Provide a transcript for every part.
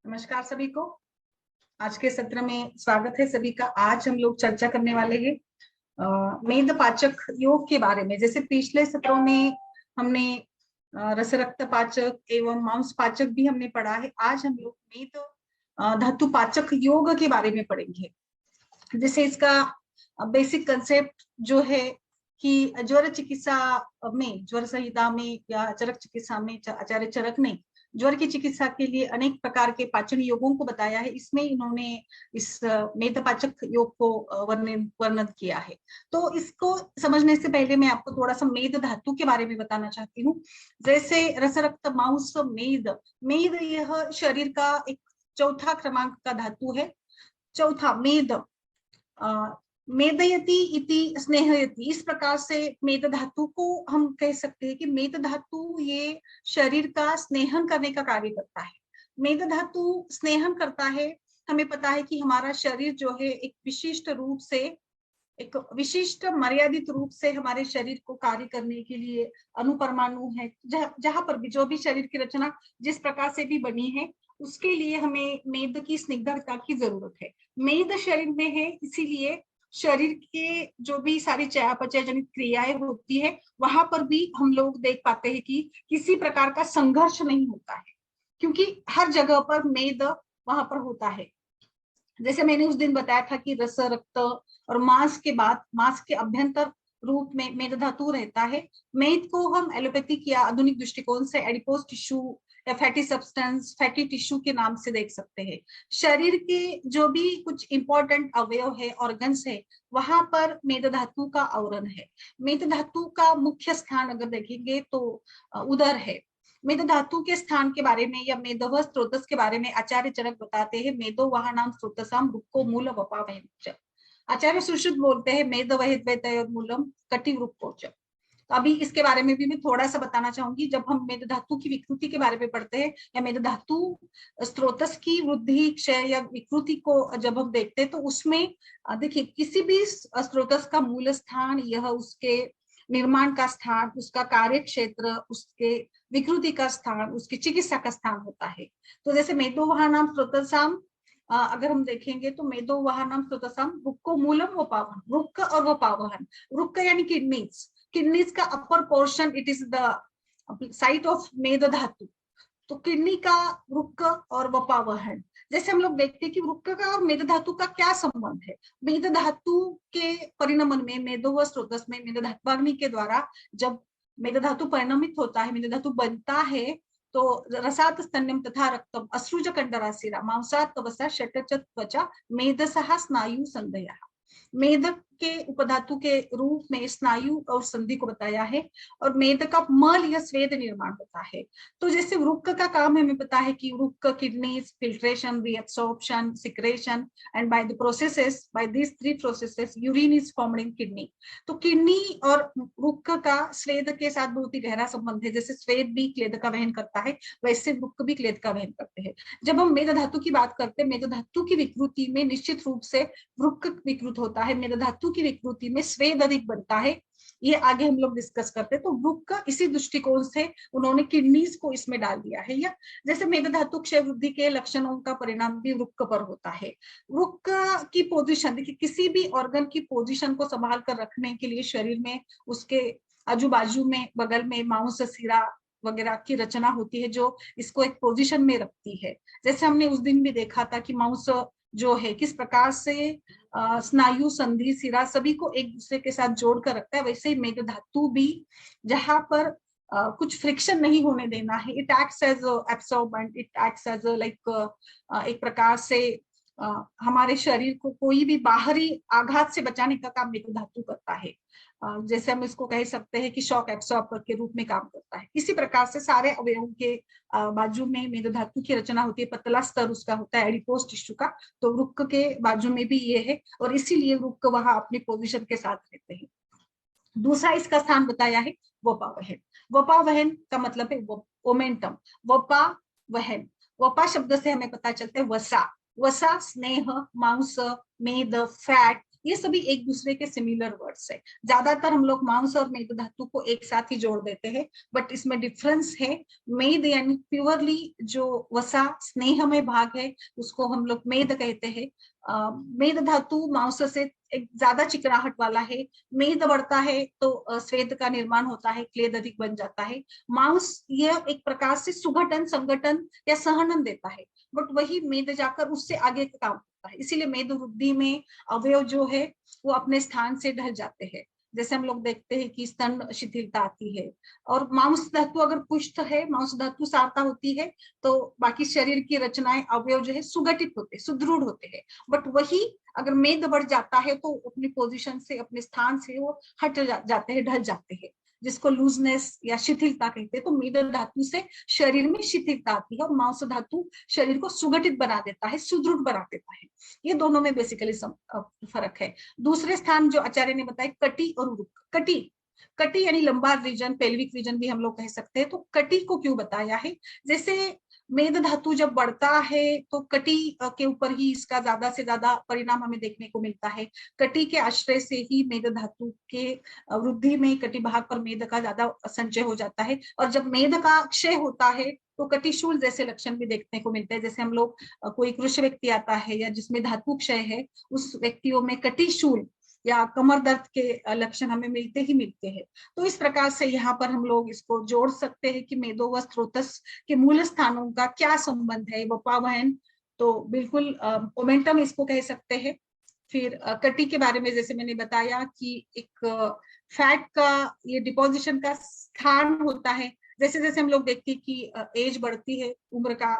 नमस्कार सभी को। आज के सत्र में स्वागत है सभी का। आज हम लोग चर्चा करने वाले हैं मेद पाचक योग के बारे में। जैसे पिछले सत्रों में हमने रस रक्त पाचक एवं मांस पाचक भी हमने पढ़ा है। आज हम लोग मेद धातु पाचक योग के बारे में पढ़ेंगे। जैसे इसका बेसिक कंसेप्ट जो है कि ज्वर चिकित्सा में, ज्वर संहिता में या चरक चिकित्सा में आचार्य चरक ने ज्वर की चिकित्सा के लिए अनेक प्रकार के पाचन योगों को बताया है। इसमें इन्होंने इस मेद पाचक योग को वर्णन किया है। तो इसको समझने से पहले मैं आपको थोड़ा सा मेद धातु के बारे में बताना चाहती हूँ। जैसे रस रक्त मांस मेद, मेद यह शरीर का एक चौथा क्रमांक का धातु है। चौथा मेद, मेदयति इति स्नेहयति, इस प्रकार से मेद धातु को हम कह सकते हैं कि मेद धातु ये शरीर का स्नेहन करने का कार्य करता है। मेद धातु स्नेहन करता है। हमें पता है कि हमारा शरीर जो है एक विशिष्ट रूप से, एक विशिष्ट मर्यादित रूप से हमारे शरीर को कार्य करने के लिए अनुपरमाणु है। जहां पर भी जो भी शरीर की रचना जिस प्रकार से भी बनी है उसके लिए हमें मेद की स्निग्धता की जरूरत है। मेद शरीर में है, इसीलिए शरीर के जो भी सारी चयापचय जनित क्रियाएं होती है वहां पर भी हम लोग देख पाते हैं कि किसी प्रकार का संघर्ष नहीं होता है, क्योंकि हर जगह पर मेद वहां पर होता है। जैसे मैंने उस दिन बताया था कि रस रक्त और मांस के बाद मांस के अभ्यंतर रूप में मेद धातु रहता है। मेद को हम एलोपैथिक या आधुनिक दृष्टिकोण से एडिपोज टिश्यू या फैटी सब्सटेंस, फैटी टिश्यू के नाम से देख सकते हैं। शरीर के जो भी कुछ इंपॉर्टेंट अवयव है, ऑर्गन्स है, वहां पर मेद धातु का आवरण है। मेद धातु का मुख्य स्थान अगर देखेंगे तो उदर है। मेद धातु के स्थान के बारे में या मेदव स्रोतस के बारे में आचार्य चरक बताते हैं, मेदो वहा नाम स्रोतसाम रुक्को मूल वपा वह। आचार्य सुश्रुत बोलते हैं मेद वह मूलम कटि रुक्कोच। तो अभी इसके बारे में भी मैं थोड़ा सा बताना चाहूंगी। जब हम मेद धातु की विकृति के बारे में पढ़ते हैं या मेद धातु स्रोतस की वृद्धि क्षय या विकृति को जब हम देखते हैं तो उसमें देखिए किसी भी स्रोतस का मूल स्थान, यह उसके निर्माण का स्थान, उसका कार्य क्षेत्र, उसके विकृति का स्थान, उसकी चिकित्सा का स्थान होता है। तो जैसे मेदो वहा नाम स्रोतसाम अगर हम देखेंगे तो मेदो वहा नाम स्रोतसाम रुक्को मूलम वपावहन, रुक्क और वपावहन। रुक्क यानी किडनीज, किडनीज का upper portion, it is the site of मेद धातु। तो किडनी का रुक्क और वपावहन, जैसे हम लोग देखते हैं कि रुक्क का और मेद धातु का क्या संबंध है। मेद धातु के परिणमन में, मेदो व स्रोतस में मेद धात्वाग्नि के द्वारा जब मेद धातु परिणमित होता है, मेद धातु बनता है, तो रसात स्तन्यम तथा रक्तम असृज कंडरासिरा मांसात तवसा षटच त्वचा मेदसहा स्नायु संधया। मेद के उपधातु के रूप में स्नायु और संधि को बताया है। और मेद का मल या स्वेद निर्माण होता है। तो जैसे वृक्क का काम हमें पता है कि वृक्क kidneys, filtration, reabsorption, secretion and by the processes, by this three processes urine is formed in kidney. तो किडनी और वृक्क का स्वेद के साथ बहुत ही गहरा संबंध है। जैसे स्वेद भी क्लेद का वहन करता है, वैसे वृक्क भी क्लेद का वहन करते हैं। जब हम मेद धातु की बात करते हैं, मेद धातु की विकृति में निश्चित रूप से वृक्क विकृत होता है, मेद धातु की विकृति में स्वेद अधिक बनता है। ये आगे हम लोग डिस्कस करते हैं। तो वृक्क इसी दृष्टिकोण से उन्होंने किडनीज को इसमें डाल दिया है। या जैसे मेद धातु क्षय वृद्धि के लक्षणों का परिणाम भी वृक्क पर होता है। वृक्क की पोजीशन देखिए, किसी भी ऑर्गन की पोजीशन को संभाल कर रखने के लिए शरीर में उसके आजू बाजू में, बगल में मांस सिरा वगैरह की रचना होती है जो इसको एक पोजीशन में रखती है। जैसे हमने उस दिन भी देखा था कि मांस जो है किस प्रकार से स्नायु, संधि, सिरा सभी को एक दूसरे के साथ जोड़कर रखता है, वैसे ही मेद धातु भी जहां पर कुछ फ्रिक्शन नहीं होने देना है, it acts as absorbent, it acts as like एक प्रकार से हमारे शरीर को कोई भी बाहरी आघात से बचाने का काम मेद धातु करता है। जैसे हम इसको कह सकते हैं कि शॉक एब्सॉर्बर के रूप में काम करता है। इसी प्रकार से सारे अवयवों के बाजू में मेद धातु की रचना होती है। पतला स्तर उसका होता है एडिपोज टिश्यू का, तो वृक्क के बाजू में भी ये है और इसीलिए वृक्क वहां अपनी पोजीशन के साथ रहते हैं। दूसरा इसका स्थान बताया है वपावहन। वपावहन का मतलब है मोमेंटम, वपावहन। वपा शब्द से हमें पता चलता है वसा, वसा स्नेह, मांस, मेद, फैट, ये सभी एक दूसरे के सिमिलर वर्ड्स है। ज्यादातर हम लोग मांस और मेद धातु को एक साथ ही जोड़ देते हैं, बट इसमें डिफरेंस है। मेद यानी प्योरली जो वसा स्नेहमय भाग है उसको हम लोग मेद कहते हैं। मेद धातु मांस से एक ज्यादा चिकनाहट वाला है। मेद बढ़ता है तो स्वेद का निर्माण होता है, क्लेद अधिक बन जाता है। मांस यह एक प्रकार से सुगठन, संगठन या सहनन देता है, बट वही मेद जाकर उससे आगे का काम करता है। इसीलिए मेद वृद्धि में अवयव जो है वो अपने स्थान से ढल जाते हैं। जैसे हम लोग देखते हैं कि स्तन शिथिलता आती है। और मांस धातु अगर पुष्ट है, मांस धातु सारता होती है, तो बाकी शरीर की रचनाएं, अवयव जो है सुगठित होते, सुदृढ़ होते हैं। बट वही अगर मेद बढ़ जाता है तो अपनी पोजीशन से, अपने स्थान से वो हट जाते हैं, ढल जाते हैं, जिसको लूजनेस या शिथिलता कहते हैं। तो मेद धातु से शरीर में शिथिलता आती है और मांस धातु शरीर को सुगठित बना देता है, सुदृढ़ बना देता है। ये दोनों में बेसिकली फर्क है। दूसरे स्थान जो आचार्य ने बताया, कटी और उरुक। कटी, कटी यानी लंबार रीजन, पेल्विक रीजन भी हम लोग कह सकते हैं। तो कटी को क्यों बताया है? जैसे मेद धातु जब बढ़ता है तो कटी के ऊपर ही इसका ज्यादा से ज्यादा परिणाम हमें देखने को मिलता है। कटी के आश्रय से ही मेद धातु के वृद्धि में कटी भाग पर मेद का ज्यादा संचय हो जाता है। और जब मेद का क्षय होता है तो कटिशूल जैसे लक्षण भी देखने को मिलते हैं। जैसे हम लोग कोई कृष व्यक्ति आता है या जिसमें धातु क्षय है, उस व्यक्तियों में कटिशूल या कमर दर्द के लक्षण हमें मिलते ही मिलते हैं। तो इस प्रकार से यहाँ पर हम लोग इसको जोड़ सकते हैं कि मेदो व स्त्रोतस के मूल स्थानों का क्या संबंध है। वपावहन तो बिल्कुल मोमेंटम इसको कह सकते हैं। फिर कटी के बारे में जैसे मैंने बताया कि एक फैट का ये डिपोजिशन का स्थान होता है। जैसे जैसे हम लोग देखते हैं कि एज बढ़ती है, उम्र का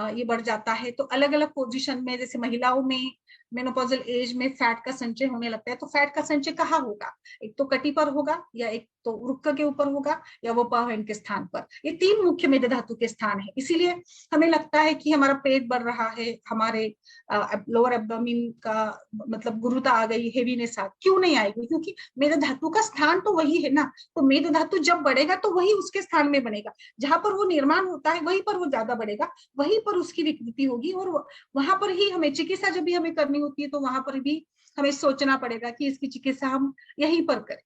ये बढ़ जाता है, तो अलग अलग पोजीशन में, जैसे महिलाओं में मेनोपॉजल एज में फैट का संचय होने लगता है। तो फैट का संचय कहाँ होगा? एक तो कटी पर होगा, या एक तो वृक्क के ऊपर होगा, या वो पावहन के स्थान पर। ये तीन मुख्य मेद धातु के स्थान है। इसीलिए हमें लगता है कि हमारा पेट बढ़ रहा है, हमारे लोअर एब्डोमिन का मतलब गुरुता आ गई, हेवीनेस आ, क्यों नहीं आएगी? क्योंकि मेद धातु का स्थान तो वही है ना। तो मेद धातु जब बढ़ेगा तो वही उसके स्थान में बनेगा, जहां पर वो निर्माण होता है वहीं पर वो ज्यादा बढ़ेगा, वहीं पर उसकी विकृति होगी। और वहां पर ही हमें चिकित्सा जब भी हमें करनी होती है तो वहां पर भी हमें सोचना पड़ेगा कि इसकी चिकित्सा हम यहीं पर करें।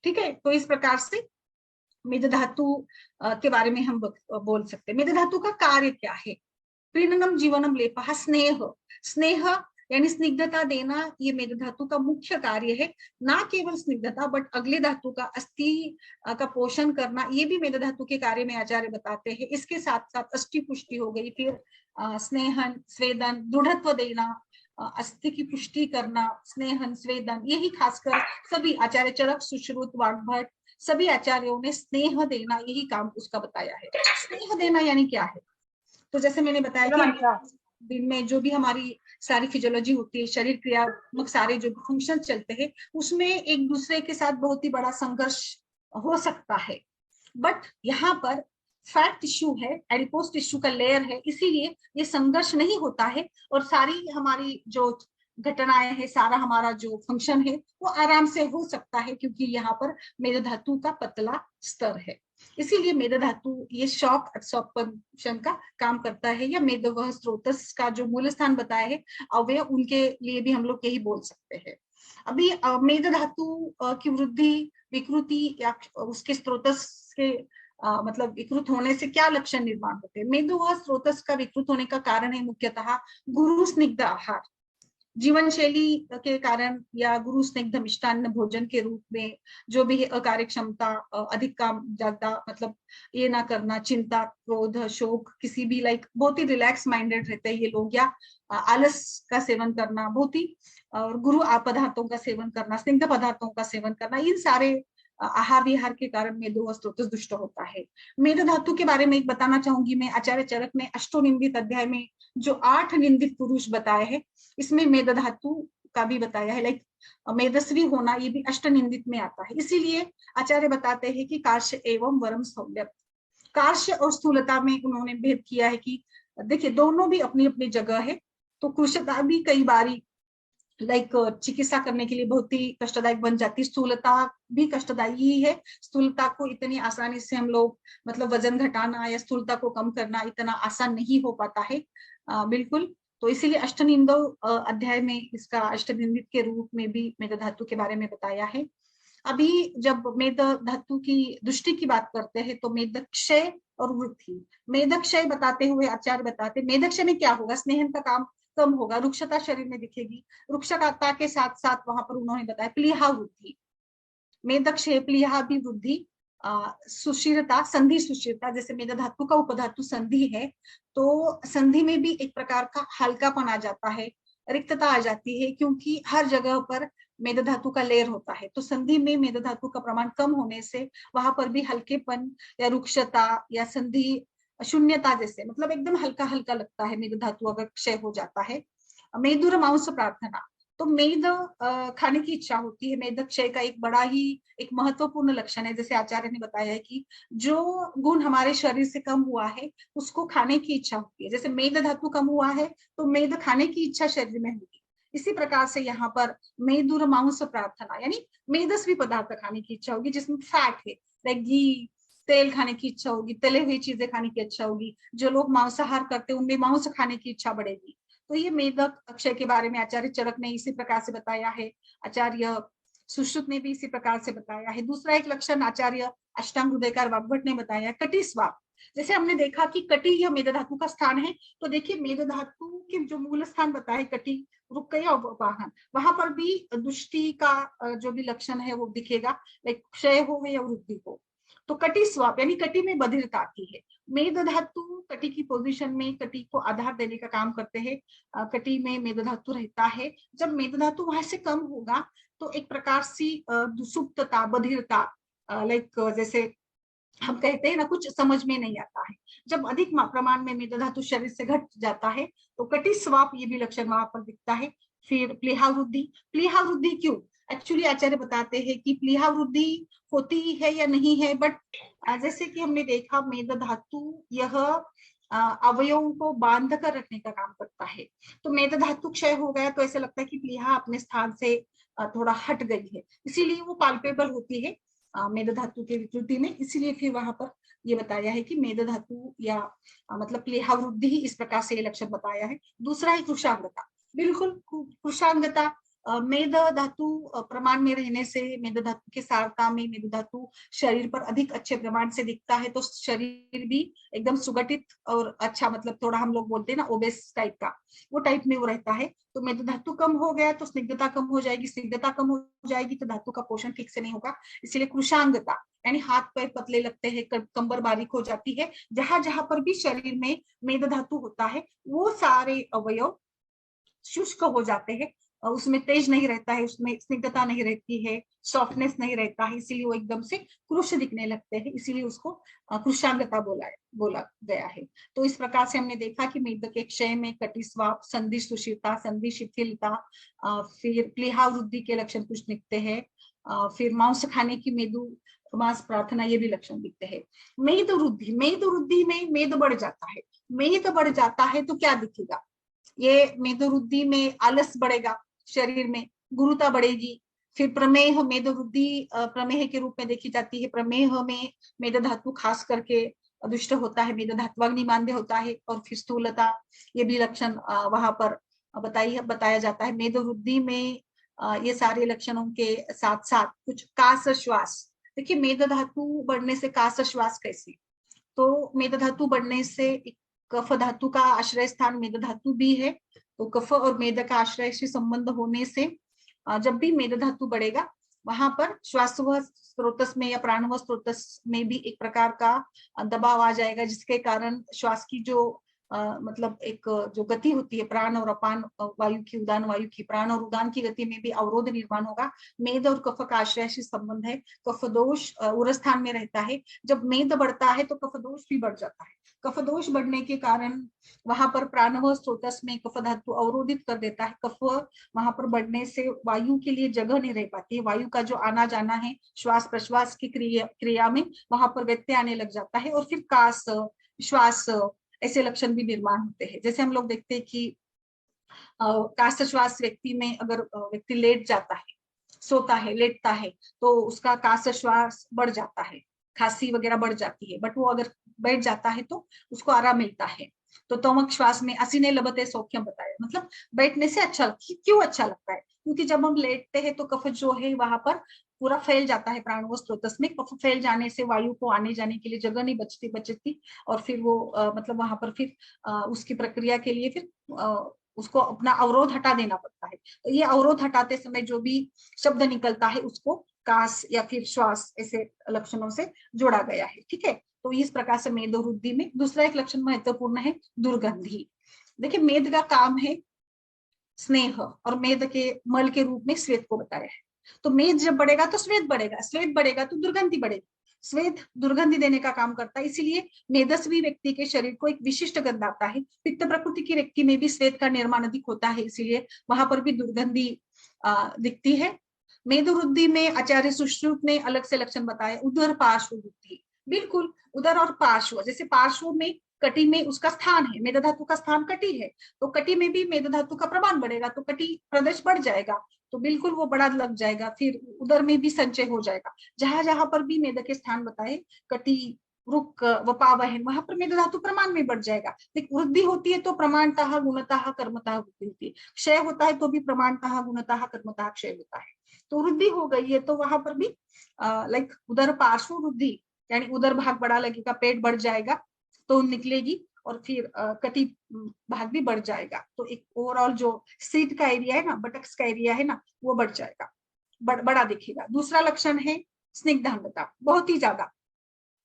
ठीक है, तो इस प्रकार से मेद धातु के बारे में हम बोल सकते हैं। मेद धातु का कार्य क्या है? प्रीणनम जीवनम लेपः, स्नेह। स्नेह यानी स्निग्धता देना, ये मेद धातु का मुख्य कार्य है। ना केवल स्निग्धता, बट अगले धातु का, अस्थि का पोषण करना, ये भी मेद धातु के कार्य में आचार्य बताते हैं। इसके साथ साथ अष्टि पुष्टि हो गई, फिर स्नेहन, स्वेदन, दृढ़त्व देना, अस्थि की पुष्टि करना, स्नेहन, स्वेदन, यही खासकर सभी आचार्य चरक, सुश्रुत, वाग्भट, सभी आचार्यों ने स्नेह देना यही काम उसका बताया है। स्नेह देना यानी क्या है? तो जैसे मैंने बताया कि दिन में जो भी हमारी सारी फिजियोलॉजी होती है, शरीर क्रियात्मक सारे जो भी फंक्शन चलते हैं, उसमें एक दूसरे के साथ बहुत ही बड़ा संघर्ष हो सकता है। बट यहाँ पर फैट टिश्यू है, एडिपोज टिश्यू का लेयर है, इसीलिए ये संघर्ष नहीं होता है। और सारी हमारी जो घटनाएं हैं, सारा हमारा जो फंक्शन है वो आराम से हो सकता है, क्योंकि यहाँ पर मेद धातु का पतला स्तर है। इसीलिए मेद धातु ये शॉक एब्सॉर्प्शन का काम करता है, या मेद व स्रोतस का जो मूल स्थान बताया है अवयव, उनके लिए भी हम लोग यही बोल सकते हैं। अभी मेद धातु की वृद्धि, विकृति या उसके स्रोतस के मतलब विकृत होने से क्या लक्षण निर्माण होते हैं? मेद व स्रोतस का विकृत होने का कारण है मुख्यतः गुरु स्निग्ध आहार, जीवन शैली के कारण, या गुरु स्निग्ध मिष्टान्न भोजन के रूप में जो भी अकार्य क्षमता, अधिक काम ज्यादा, मतलब ये ना करना, चिंता, क्रोध, शोक, किसी भी लाइक बहुत ही रिलैक्स माइंडेड रहते हैं ये लोग, या आलस का सेवन करना बहुत ही, और गुरु पदार्थों का सेवन करना, स्निग्ध पदार्थों का सेवन करना, इन सारे आहार विहार के कारण मेद व स्रोतस दुष्ट होता है। मेद धातु के बारे में एक बताना चाहूंगी मैं। आचार्य चरक ने अष्टोनिंदित अध्याय में जो 8 निंदित पुरुष बताए हैं, इसमें मेद धातु का भी बताया है, लाइक मेदस्वी होना, ये भी अष्ट निंदित में आता है। इसीलिए आचार्य बताते हैं कि कार्श्य एवं वरम स्थौल्यम, कार्श्य और स्थूलता में उन्होंने भेद किया है कि देखिए दोनों भी अपनी अपनी जगह है। तो कृशता भी कई बारी लाइक चिकित्सा करने के लिए बहुत ही कष्टदायक बन जाती है, स्थूलता भी कष्टदायी ही है। स्थूलता को इतनी आसानी से हम लोग मतलब वजन घटाना या स्थूलता को कम करना इतना आसान नहीं हो पाता है, बिल्कुल। तो इसीलिए अष्टनिंदव अध्याय में इसका अष्टनिंदित के रूप में भी मेद धातु के बारे में बताया है। अभी जब मेद धातु की दृष्टि की बात करते हैं तो मेदक्षय और वृद्धि। मेदक्षय बताते हुए आचार्य बताते, मेदक्षय में क्या होगा, स्नेहन का काम कम होगा, रुक्षता शरीर में दिखेगी, रुक्षता के साथ साथ वहां पर उन्होंने बताया प्लीहा वृद्धि, मेदक्षय प्लीहा भी वृद्धि, सुशीरता संधि सुशीरता, जैसे मेद धातु का उपधातु संधि है तो संधि में भी एक प्रकार का हल्कापन आ जाता है, रिक्तता आ जाती है, क्योंकि हर जगह पर मेद धातु का लेयर होता है, तो संधि में मेद धातु का प्रमाण कम होने से वहां पर भी हल्केपन या रुक्षता या संधि शून्यता जैसे, मतलब एकदम हल्का हल्का लगता है मेद धातु अगर क्षय हो जाता है। मेदुर मांस प्रार्थना, तो मेद खाने की इच्छा होती है, मेद क्षय का एक बड़ा ही एक महत्वपूर्ण लक्षण है। जैसे आचार्य ने बताया है कि जो गुण हमारे शरीर से कम हुआ है उसको खाने की इच्छा होती है, जैसे मेद धातु कम हुआ है तो मेद खाने की इच्छा शरीर में होगी। इसी प्रकार से यहाँ पर मेदुर मांस प्रार्थना यानी मेदस्वी पदार्थ खाने की इच्छा होगी, जिसमें फैट है, लाइक घी तेल खाने की इच्छा होगी, तले हुई चीजें खाने की इच्छा होगी, जो लोग मांसाहार करते हैं उनमें मांस खाने की इच्छा बढ़ेगी। तो ये मेदक अक्षय के बारे में आचार्य चरक ने इसी प्रकार से बताया है, आचार्य सुश्रुत ने भी इसी प्रकार से बताया है। दूसरा एक लक्षण आचार्य अष्टांग हृदयकार वाग्भट ने बताया, कटी स्वाप। जैसे हमने देखा कि कटी यह मेद धातु का स्थान है, तो देखिए मेद धातु के जो मूल स्थान बताए कटी रुकय और वाहन, वहां पर भी दृष्टि का जो भी लक्षण है वो दिखेगा, लाइक क्षय हो या वृद्धि हो। तो कटी स्वाप यानी कटी में बधिरता आती है। मेद धातु कटी की पोजीशन में कटी को आधार देने का काम करते हैं, कटी में मेद धातु रहता है। जब मेद धातु वहां से कम होगा तो एक प्रकार से सुप्तता बधिरता, लाइक जैसे हम कहते हैं ना कुछ समझ में नहीं आता है। जब अधिक प्रमाण में मेद धातु शरीर से घट जाता है तो कटी स्वाप ये भी लक्षण वहां पर दिखता है। फिर प्लीहा वृद्धि, प्लीहा वृद्धि क्यों, एक्चुअली आचार्य बताते हैं कि प्लीहा वृद्धि होती है या नहीं है, बट जैसे कि हमने देखा मेद धातु यह अवयवों को बांध कर रखने का काम करता है। तो मेद धातु क्षय हो गया तो ऐसा लगता है कि प्लीहा अपने स्थान से थोड़ा हट गई है, इसीलिए वो पाल्पेबल होती है मेद धातु के विकृति में। इसीलिए फिर वहां पर ये बताया है कि मेद धातु या मतलब प्लीहा वृद्धि ही इस प्रकार से ये लक्षण बताया है। दूसरा है कृशांगता, बिल्कुल कृशांगता, मेद धातु प्रमाण में रहने से मेद धातु के सारता में मेद धातु शरीर पर अधिक अच्छे प्रमाण से दिखता है, तो शरीर भी एकदम सुगठित और अच्छा, मतलब थोड़ा हम लोग बोलते हैं ना ओबेस टाइप का, वो टाइप में वो रहता है। तो मेद धातु कम हो गया तो स्निग्धता कम हो जाएगी, स्निग्धता कम हो जाएगी तो धातु का पोषण ठीक से नहीं होगा, इसलिए कृशांगता यानी हाथ पैर पतले लगते हैं, कंबर बारीक हो जाती है। जहां जहां पर भी शरीर में मेद धातु होता है वो सारे अवयव शुष्क हो जाते हैं, उसमें तेज नहीं रहता है, उसमें स्निग्धता नहीं रहती है, सॉफ्टनेस नहीं रहता है, इसीलिए वो एकदम से कृश दिखने लगते हैं, इसीलिए उसको कृशांगता बोला गया है। तो इस प्रकार से हमने देखा कि मेद के क्षय में कटिस्वाप, संधि सुशीलता, संधि शिथिलता, फिर प्लीहा वृद्धि के लक्षण कुछ दिखते हैं, फिर मांस खाने की मेदु मांस प्रार्थना ये भी लक्षण दिखते हैं। मेद वृद्धि, मेद वृद्धि में मेद बढ़ जाता है, मेद बढ़ जाता है तो क्या दिखेगा, ये मेदवृद्धि में आलस बढ़ेगा, शरीर में गुरुता बढ़ेगी। फिर प्रमेह, मेदवृद्धि प्रमेह के रूप में देखी जाती है, प्रमेह में मेद धातु खास करके दुष्ट होता है, मेद धात्वाग्नि मांद्य होता है। और फिर स्थूलता ये भी लक्षण वहां पर बताया जाता है। मेदवृद्धि में ये सारे लक्षणों के साथ साथ कुछ कास श्वास, देखिए मेद धातु बढ़ने से कास श्वास कैसे, तो मेद धातु बढ़ने से कफ धातु का आश्रय स्थान मेद धातु भी है, तो कफ और मेद का आश्रय से संबंध होने से जब भी मेद धातु बढ़ेगा वहां पर श्वास स्रोतस में या प्राणव स्रोतस में भी एक प्रकार का दबाव आ जाएगा, जिसके कारण श्वास की जो मतलब एक जो गति होती है प्राण और अपान वायु की, उदान वायु की, प्राण और उदान की गति में भी अवरोध निर्माण होगा। मेद और कफ का आश्रय से संबंध है, कफ दोष उर स्थान में रहता है, जब मेद बढ़ता है तो कफ दोष भी बढ़ जाता है। कफ दोष बढ़ने के कारण वहां पर प्राणव स्रोतस में कफ धातु अवरोधित कर देता है, कफ वहां पर बढ़ने से वायु के लिए जगह नहीं रह पाती है, वायु का जो आना जाना है श्वास प्रश्वास की क्रिया में वहां पर व्यत्यय आने लग जाता है, और फिर कास श्वास ऐसे लक्षण भी निर्माण होते हैं। जैसे हम लोग देखते हैं कि कास श्वास व्यक्ति में अगर व्यक्ति लेट जाता है, सोता है, लेटता है, तो उसका कास श्वास बढ़ जाता है, खांसी वगैरह बढ़ जाती है, बट वो अगर बैठ जाता है तो उसको आराम मिलता है। तो तमक श्वास में असीने लबते सौख्यम बताया, मतलब बैठने से अच्छा, क्यों अच्छा लगता है, क्योंकि जब हम लेटते हैं तो कफ जो है वहां पर पूरा फैल जाता है, प्राणव स्रोतस में कफ फैल जाने से वायु को आने जाने के लिए जगह नहीं बचती, और फिर वो मतलब वहां पर फिर उसकी प्रक्रिया के लिए फिर उसको अपना अवरोध हटा देना पड़ता है। तो ये अवरोध हटाते समय जो भी शब्द निकलता है उसको कास या फिर श्वास ऐसे लक्षणों से जोड़ा गया है, ठीक है। तो इस प्रकार से मेदोवृद्धि में दूसरा एक लक्षण महत्वपूर्ण है दुर्गंधी। देखिए मेद का काम है स्नेह, और मेद के मल के रूप में श्वेत को बताया है। तो मेद जब बढ़ेगा तो श्वेत बढ़ेगा, श्वेत बढ़ेगा तो दुर्गंधि बढ़ेगी, श्वेत दुर्गंधि देने का काम करता है, इसीलिए मेदस्वी व्यक्ति के शरीर को एक विशिष्ट गंध आता है। पित्त प्रकृति की व्यक्ति में भी श्वेत का निर्माण अधिक होता है, इसीलिए वहां पर भी दुर्गंधि दिखती है। मेदोवृद्धि में आचार्य सुश्रुत ने अलग से लक्षण बताए, उदर पार्श्व वृद्धि, बिल्कुल उदर और पार्श्व, जैसे पार्श्व में कटी में उसका स्थान है, मेद धातु का स्थान कटी है, तो कटी में भी मेद धातु का प्रमाण बढ़ेगा तो कटी प्रदेश बढ़ जाएगा, तो बिल्कुल वो बड़ा लग जाएगा, फिर उदर में भी संचय हो जाएगा। जहां जहां पर भी मेद के स्थान बताए, कटी रुक वपावहन, वहां पर मेद धातु प्रमाण में बढ़ जाएगा। वृद्धि होती है तो प्रमाणतः गुणतः कर्मतः वृद्धि होती है, क्षय होता है तो भी प्रमाणतः गुणतः कर्मतः क्षय होता है। तो वृद्धि हो गई है तो वहां पर भी लाइक उदर पार्श्व वृद्धि, यानी उदर भाग बड़ा लगेगा, पेट बढ़ जाएगा तो निकलेगी, और फिर कटी भाग भी बढ़ जाएगा, तो एक ओवरऑल जो सीट का एरिया है ना, बटक्स का एरिया है ना, वो बढ़ जाएगा, बड़ा दिखेगा। दूसरा लक्षण है स्निग्धांगता, बहुत ही ज्यादा,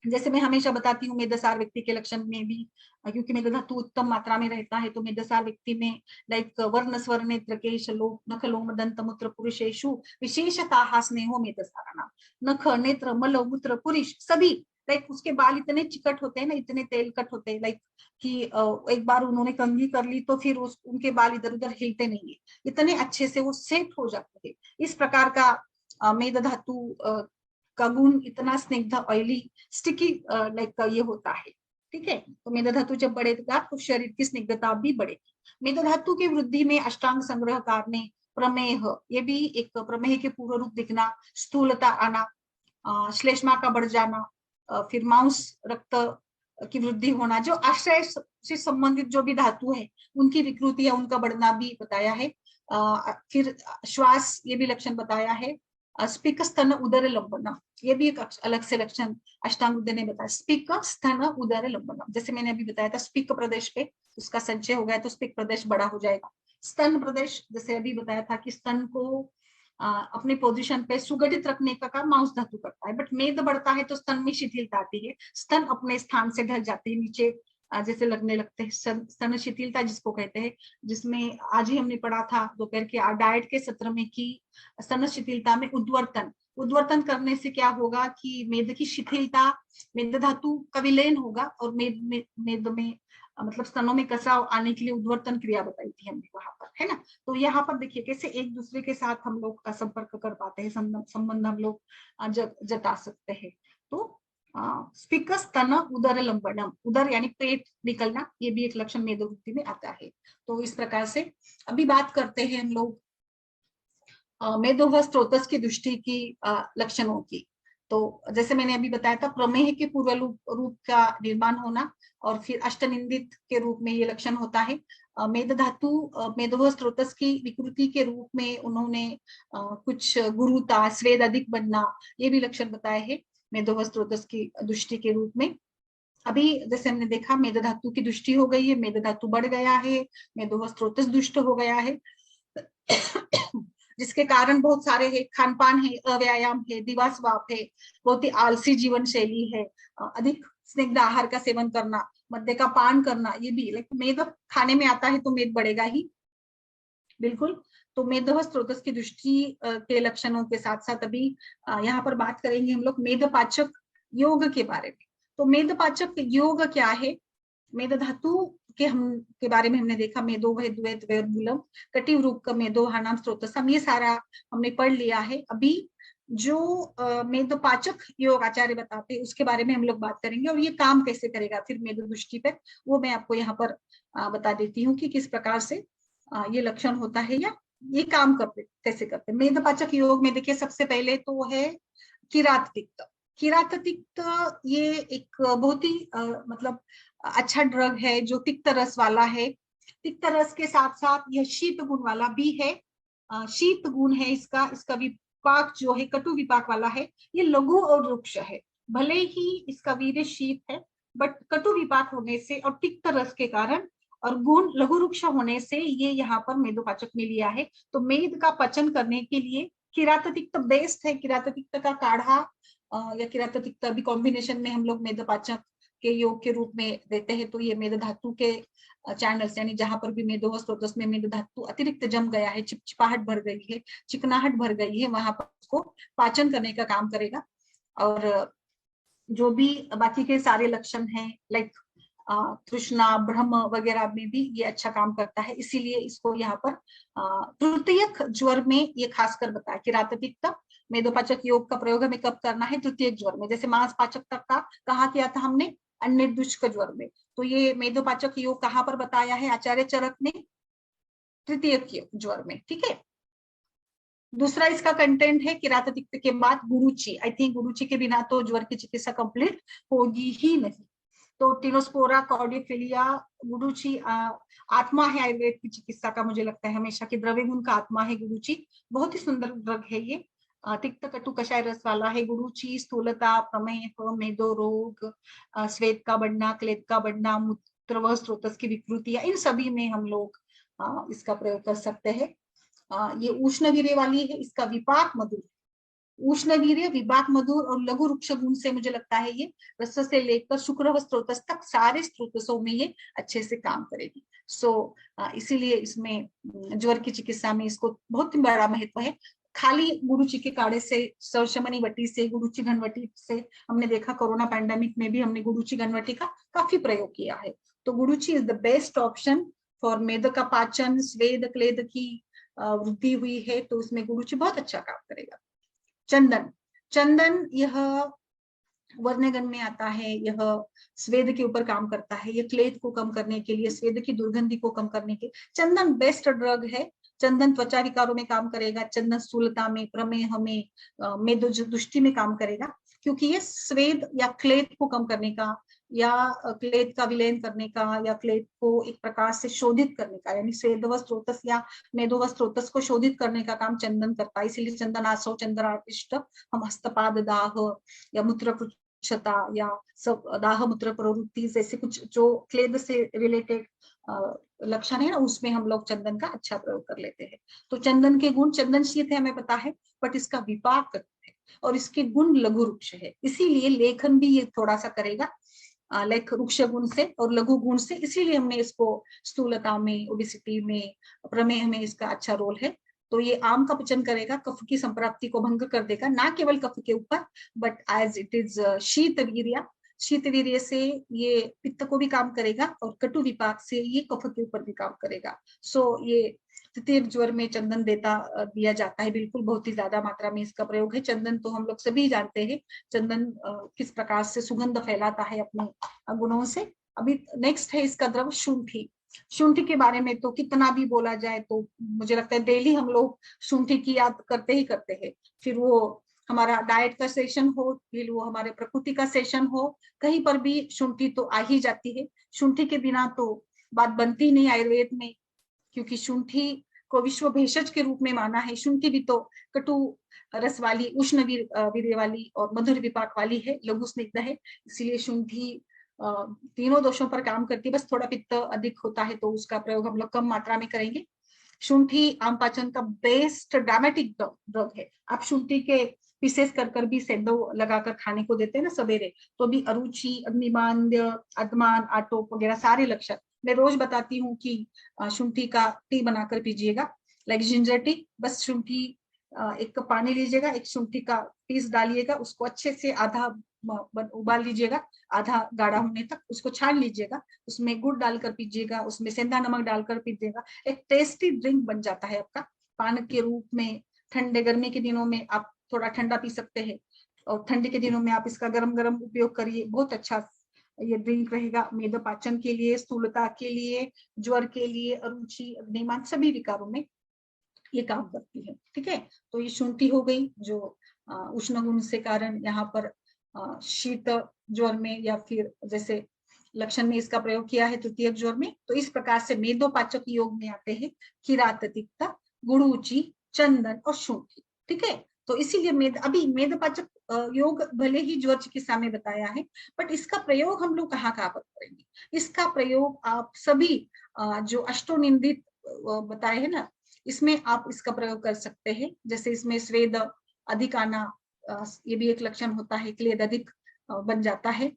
जैसे मैं हमेशा बताती हूँ मेदसार व्यक्ति के लक्षण में भी, क्योंकि मेद धातु उत्तम मात्रा में रहता है, तो मेदसार व्यक्ति में लाइक वर्ण स्वर नेत्र केश लोक नख लोम दंत मूत्र पुरुषेषु विशेषता स्नेहो मेदसाराणाम, नख नेत्र मल मूत्र पुरुष सभी, लाइक उसके बाल इतने चिकट होते हैं ना, इतने तेल कट होते हैं, लाइक कि एक बार उन्होंने कंघी कर ली तो फिर उनके बाल इधर उधर हिलते नहीं है, इतने अच्छे से वो सेट हो जाते हैं। इस प्रकार का मेद धातु का गुण इतना स्निग्ध ऑयली स्टिकी लाइक ये होता है, ठीक है। तो मेद धातु जब बढ़ेगा तो शरीर की स्निग्धता भी बढ़ेगी। मेद धातु की वृद्धि में अष्टांग संग्रहकार ने प्रमेह, ये भी एक प्रमेह के पूर्व रूप दिखना, स्थूलता आना, श्लेष्मा का बढ़ जाना, फिर मांस रक्त की वृद्धि होना, जो आश्रय से संबंधित जो भी धातु है उनकी विकृति या उनका बढ़ना भी बताया है। फिर श्वास, ये भी लक्षण बताया है। स्पिक स्तन उदर लंबनम, ये भी एक अलग से लक्षण अष्टांग हृदय ने बताया, स्पिक स्तन उदर लंबनम, जैसे मैंने अभी बताया था स्पिक प्रदेश पे उसका संचय हो गया तो स्पिक प्रदेश बड़ा हो जाएगा। स्तन प्रदेश, जैसे अभी बताया था कि स्तन को अपने पोजीशन पे सुगठित रखने का काम मांस धातु करता है, बट मेद बढ़ता है तो स्तन में शिथिलता आती है, स्तन अपने स्थान से ढल जाते हैं, नीचे जैसे लगने लगते हैं, स्तन शिथिलता जिसको कहते हैं, जिसमें आज ही हमने पढ़ा था दोपहर के डाइट के सत्र में कि स्तन शिथिलता में उद्वर्तन करने से क्या होगा कि मेद की शिथिलता, मेद धातु का विलयन होगा, और मेद में मतलब स्तनों में कसाव आने के लिए उद्वर्तन क्रिया बताई थी हमने वहां पर, है ना। तो यहाँ पर देखिए कैसे एक दूसरे के साथ हम लोग संपर्क कर पाते हैं, संबंध हम लोग जता सकते हैं। तो स्पिक स्तन उदर लंबनम, उदर यानी पेट निकलना, ये भी एक लक्षण मेदोवृत्ति में आता है। तो इस प्रकार से अभी बात करते हैं हम लोग मेदोह स्त्रोतस की दृष्टि की लक्षणों की। तो जैसे मैंने अभी बताया था प्रमेह के पूर्व रूप का निर्माण होना, और फिर अष्टनिंदित के रूप में ये लक्षण होता है। मेद धातु मेदोह स्त्रोतस की विकृति के रूप में उन्होंने कुछ गुरुता स्वेद अधिक बनना, ये भी लक्षण बताए हैं मेदोह स्त्रोतस की दृष्टि के रूप में। अभी जैसे हमने देखा मेद धातु की दृष्टि हो गई है, मेद धातु बढ़ गया है, मेदोह स्त्रोतस दुष्ट हो गया है जिसके कारण बहुत सारे है, खान पान है, अव्यायाम है, दिवास्वाप है, बहुत ही आलसी जीवन शैली है, अधिक स्निग्ध आहार का सेवन करना, मद्य का पान करना, ये भी लाइक मेद खाने में आता है तो मेद बढ़ेगा ही, बिल्कुल। तो मेदोह स्त्रोतस की दृष्टि के लक्षणों के साथ साथ अभी यहाँ पर बात करेंगे हम लोग मेदपाचक योग के बारे में। तो मेदपाचक योग क्या है? मेद धातु के बारे में हमने देखा, मेदो वह द्वैत मूलम कटिव रूप का मेदो नाम स्त्रोतसम, ये सारा हमने पढ़ लिया है। अभी जो मेदपाचक योग आचार्य बताते हैं उसके बारे में हम लोग बात करेंगे, और ये काम कैसे करेगा फिर मेदो दृष्टि पर, वो मैं आपको यहाँ पर बता देती हूँ कि किस प्रकार से ये लक्षण होता है या ये काम कैसे करते हैं। मेदपाचक योग में देखिए सबसे पहले तो है किरात पित्त। किराततिक्त ये एक बहुत ही मतलब अच्छा ड्रग है जो तिक्त रस वाला है। तिक्त रस के साथ साथ यह शीत गुण वाला भी है। शीत गुण है इसका। इसका विपाक जो है कटु विपाक वाला है। ये लघु और रुक्ष है। भले ही इसका वीर्य शीत है, बट कटु विपाक होने से और तिक्त रस के कारण और गुण लघु रुक्ष होने से ये यहाँ पर मेदोपाचक में लिया है। तो मेद का पचन करने के लिए किराततिक्त बेस्ट है। किराततिक्त का काढ़ा या किराततिक्त भी कॉम्बिनेशन में हम लोग मेदोपाचक के योग के रूप में देते हैं। तो ये मेद धातु के चैनल्स, यानी जहां पर भी मेदो स्रोतस में मेद धातु अतिरिक्त जम गया है, चिपचिपाहट भर गई है, चिकनाहट भर गई है, वहां पर उसको पाचन करने का काम करेगा। और जो भी बाकी के सारे लक्षण हैं लाइक तृष्णा भ्रम वगैरह में भी ये अच्छा काम करता है। इसीलिए इसको यहाँ पर तृतीयक ज्वर में ये खासकर बताया कि किराततिक्त मेदोपाचक योग का प्रयोग हमें कब करना है? तृतीयक ज्वर में। जैसे मांस पाचक तक का कहा किया था हमने अनिर्दुष्क ज्वर में। तो ये मेदोपाचक योग कहाँ पर बताया है आचार्य चरक ने? तृतीयक ज्वर में। ठीक है। दूसरा इसका कंटेंट है किराततिक्त के बाद गुरुची। आई थिंक गुरुची के बिना तो ज्वर की चिकित्सा कंप्लीट होगी ही नहीं। तो टिनोस्पोरा कॉर्डियोफिलिया गुरुची आत्मा है आयुर्वेद की चिकित्सा का, मुझे लगता है हमेशा की द्रव्य गुण का आत्मा है गुरुची। बहुत ही सुंदर ड्रग है ये। तिक्त कटु कषाय रस वाला है गुरुची। स्थूलता, प्रमेह, मेदो रोग, श्वेत का बढ़ना, क्लेद का बढ़ना, मूत्र व स्रोतस की विकृतियां, इन सभी में हम लोग इसका प्रयोग कर सकते हैं। ये उष्णवीर्य वाली है। इसका विपाक मधुर, उष्णवीर्य, विपाक मधुर और लघु रुक्ष गुण से मुझे लगता है ये रस से लेकर शुक्र व स्रोतस तक सारे स्रोतसों में ये अच्छे से काम करेगी। इसीलिए इसमें ज्वर की चिकित्सा में इसको बहुत बड़ा महत्व है। खाली गुरुची के काढ़े से, सरशमनी वटी से, गुरुची घनवटी से हमने देखा कोरोना पैंडेमिक में भी हमने गुरुची घनवटी का काफी प्रयोग किया है। तो गुरुची is the best option for मेद का पाचन। स्वेद क्लेद की वृद्धि हुई है तो उसमें गुरुची बहुत अच्छा काम करेगा। चंदन, चंदन यह वर्णगण में आता है। यह स्वेद के ऊपर काम करता है। यह क्लेद को कम करने के लिए, स्वेद की दुर्गंधि को कम करने के चंदन बेस्ट ड्रग है। चंदन त्वचा विकारों में काम करेगा। चंदन स्थूलता में, प्रमेह में, मेदो दुष्टि में काम करेगा, क्योंकि ये स्वेद या क्लेद को कम करने का या क्लेद का विलयन करने का या क्लेद को एक प्रकार से शोधित करने का, यानी स्वेद व स्रोतस या मेदो व स्रोतस को शोधित करने का काम चंदन करता है। इसीलिए चंदनासव, चंद्रार्पिष्ट हम हस्तपाद दाह या मूत्र या सब दाह मूत्र प्रवृत्ति जैसे कुछ जो क्लेद से रिलेटेड लक्षण है ना, उसमें हम लोग चंदन का अच्छा प्रयोग कर लेते हैं। तो चंदन के गुण, चंदन शीत है हमें पता है, बट इसका विपाक है और इसके गुण लघु रुक्ष है। इसीलिए लेखन भी ये थोड़ा सा करेगा लाइक रुक्ष गुण से और लघु गुण से। इसीलिए हमने इसको स्थूलता में, ओबेसिटी में, प्रमेह में इसका अच्छा रोल है। तो ये आम का पचन करेगा, कफ की संप्राप्ति को भंग कर देगा, ना केवल कफ के ऊपर बट एज इट इज शीत वीर्य, शीत वीर्य से ये पित्त को भी काम करेगा और कटु विपाक से ये कफ के ऊपर भी काम करेगा। ये तृतीय ज्वर में चंदन दिया जाता है। बिल्कुल बहुत ही ज्यादा मात्रा में इसका प्रयोग है। चंदन तो हम लोग सभी जानते हैं चंदन किस प्रकार से सुगंध फैलाता है अपने गुणों से। अभी नेक्स्ट है इसका द्रव शुंठी। शुंठी के बारे में तो कितना भी बोला जाए तो मुझे लगता है डेली हम लोग शुंठी की याद करते ही करते हैं। फिर वो हमारा डाइट का सेशन हो, फिर वो हमारे प्रकृति का सेशन हो, कहीं पर भी शुंठी तो आ ही जाती है। शुंठी के बिना तो बात बनती नहीं आयुर्वेद में, क्योंकि शुंठी को विश्व भेषज के रूप में माना है। शुंठी भी तो कटु रस वाली, उष्ण वीर्य वाली और मधुर विपाक वाली है, लघु स्निग्ध है। इसीलिए शुंठी तीनों दोषों पर काम करती है। बस थोड़ा पित्त अधिक होता है तो उसका प्रयोग हम लोग कम मात्रा में करेंगे। शुंठी आम पाचन का बेस्ट ड्रामेटिक ड्रग है। आप शुंठी के पीसेस कर भी सेंधव लगाकर खाने को देते हैं ना सवेरे, तो भी अरुचि, अग्निमांद्य, अदमान, आटोप वगैरह सारे लक्षण मैं रोज बताती हूँ कि शुंठी का टी बनाकर पीजिएगा, लाइक जिंजर टी। बस शुंठी एक कप पानी लीजिएगा, एक शुंठी का पीस डालिएगा, उसको अच्छे से आधा उबाल लीजिएगा, आधा गाढ़ा होने तक उसको छान लीजिएगा, उसमें गुड़ डालकर पीजिएगा, उसमें सेंधा नमक डालकर पीजिएगा। एक टेस्टी ड्रिंक बन जाता है आपका पान के रूप में। ठंडे गर्मी के दिनों में आप थोड़ा ठंडा पी सकते हैं और ठंडी के दिनों में आप इसका गरम गरम उपयोग करिए। बहुत अच्छा ये ड्रिंक रहेगा मेद पाचन के लिए, स्थूलता के लिए, ज्वर के लिए, अरुचि, अग्निमान सभी विकारों में ये काम करती है। ठीक है। तो ये शुंठी हो गई जो उष्ण गुण से कारण यहाँ पर शीत ज्वर में, या फिर जैसे लक्षण में इसका प्रयोग किया है तृतीयक ज्वर में। तो इस प्रकार से मेदोपाचक योग में आते हैं किराततिक्ता, गुड़ूची, चंदन और शूंठी। ठीक है, तो इसीलिए अभी मेदपाचक योग भले ही ज्वर चिकित्सा में बताया है, बट इसका प्रयोग हम लोग कहाँ कहाँ पर करेंगे? इसका प्रयोग आप सभी जो अष्टोनिंदित बताए हैं ना, इसमें आप इसका प्रयोग कर सकते हैं। जैसे इसमें स्वेद अधिक आना, ये भी एक लक्षण होता है, क्लेद अधिक बन जाता है।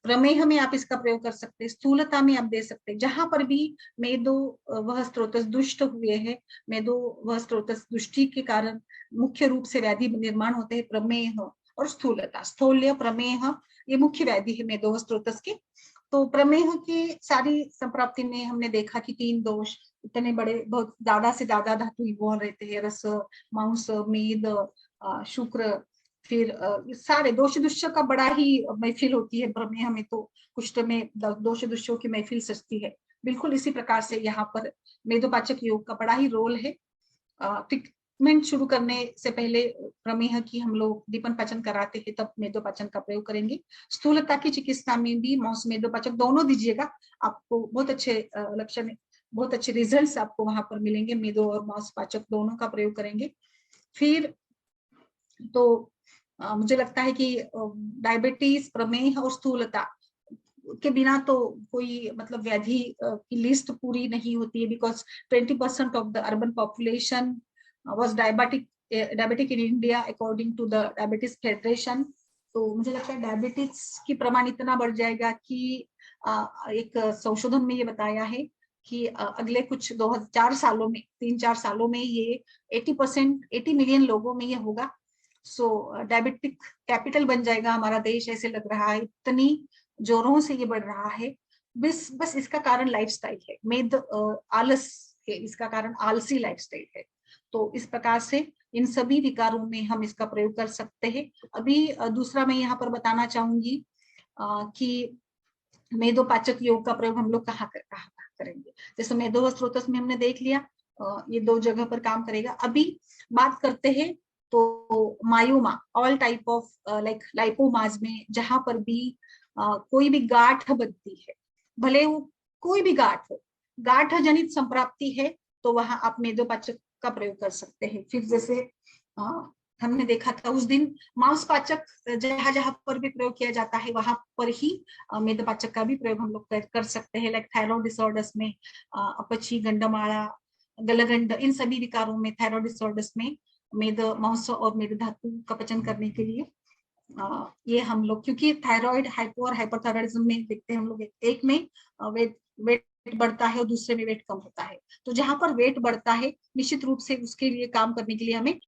प्रमेह में आप इसका प्रयोग कर सकते हैं, स्थूलता में आप दे सकते हैं। जहां पर भी मेदो वह स्रोतस दुष्ट हुए हैं, मेदो वह स्रोतस दुष्टि के कारण मुख्य रूप से व्याधि निर्माण होते हैं, प्रमेह और स्थूलता, स्थौल्य प्रमेह ये मुख्य व्याधि है मेदो वह स्रोतस के। तो प्रमेह की सारी संप्राप्ति में हमने देखा कि 3 दोष, इतने बड़े बहुत ज्यादा से ज्यादा धातु इन्वॉल्व रहते हैं, रस, मांस, मेद, शुक्र, फिर सारे दोष दुष्य का बड़ा ही महफिल होती है प्रमेह में। तो कुष्ठ में दोष दुष्यों की महफिल सजती है। बिल्कुल इसी प्रकार से यहाँ पर मेदोपाचक योग का बड़ा ही रोल है। ट्रीटमेंट शुरू करने से पहले प्रमेह की हम लोग दीपन पाचन कराते हैं, तब मेदोपाचन का प्रयोग करेंगे। स्थूलता की चिकित्सा में भी मांस मेदोपाचक दोनों दीजिएगा, आपको बहुत अच्छे लक्षण, बहुत अच्छे रिजल्ट्स आपको वहां पर मिलेंगे। मेदो और मांस पाचक दोनों का प्रयोग करेंगे। फिर तो मुझे लगता है कि डायबिटीज, प्रमेह और स्थूलता के बिना तो कोई मतलब व्याधि की लिस्ट पूरी नहीं होती है, because 20% of the urban population was diabetic in India according to the diabetes federation. तो मुझे लगता है डायबिटीज की प्रमाण इतना बढ़ जाएगा कि एक संशोधन में ये बताया है कि अगले कुछ 2004 सालों में, 3-4 सालों में ये 80 मिलियन लोगों में ये होगा। सो डायबिटिक कैपिटल बन जाएगा हमारा देश, ऐसे लग रहा है, इतनी जोरों से ये बढ़ रहा है। बस इसका कारण लाइफस्टाइल है, मेद आलस है, इसका कारण आलसी लाइफस्टाइल है। तो इस प्रकार से इन सभी विकारों में हम इसका प्रयोग कर सकते हैं। अभी दूसरा मैं यहाँ पर बताना चाहूंगी कि मेदोपाचक योग का प्रयोग हम लोग कहाँ करेंगे। जैसे मेदो स्रोतस में हमने देख लिया, ये 2 जगह पर काम करेगा। अभी बात करते हैं तो myoma, all type of like lipomas में जहां पर भी कोई भी गांठ बनती है, भले वो कोई भी गांठ हो, गांठ जनित संप्राप्ति है, तो वहां आप मेदोपाचक का प्रयोग कर सकते हैं। फिर जैसे हमने देखा था उस दिन, मांसपाचक जहां जहां पर भी प्रयोग किया जाता है वहां पर ही मेदपाचक का भी प्रयोग हम लोग कर सकते हैं। लाइक थायरॉइड डिसऑर्डर्स में अपची, गंडमाला, गलगंड, इन सभी विकारों में, थायरॉइड डिसऑर्डर्स में मेद मांस और मेद धातु का पचन करने के लिए ये हम लोग, क्योंकि थायराइड हाइपो और हाइपरथायराइडिज्म में देखते हैं हम लोग, एक में वेट बढ़ता है और दूसरे में वेट कम होता है। तो जहां पर वेट बढ़ता है, निश्चित रूप से उसके लिए काम करने के लिए हमें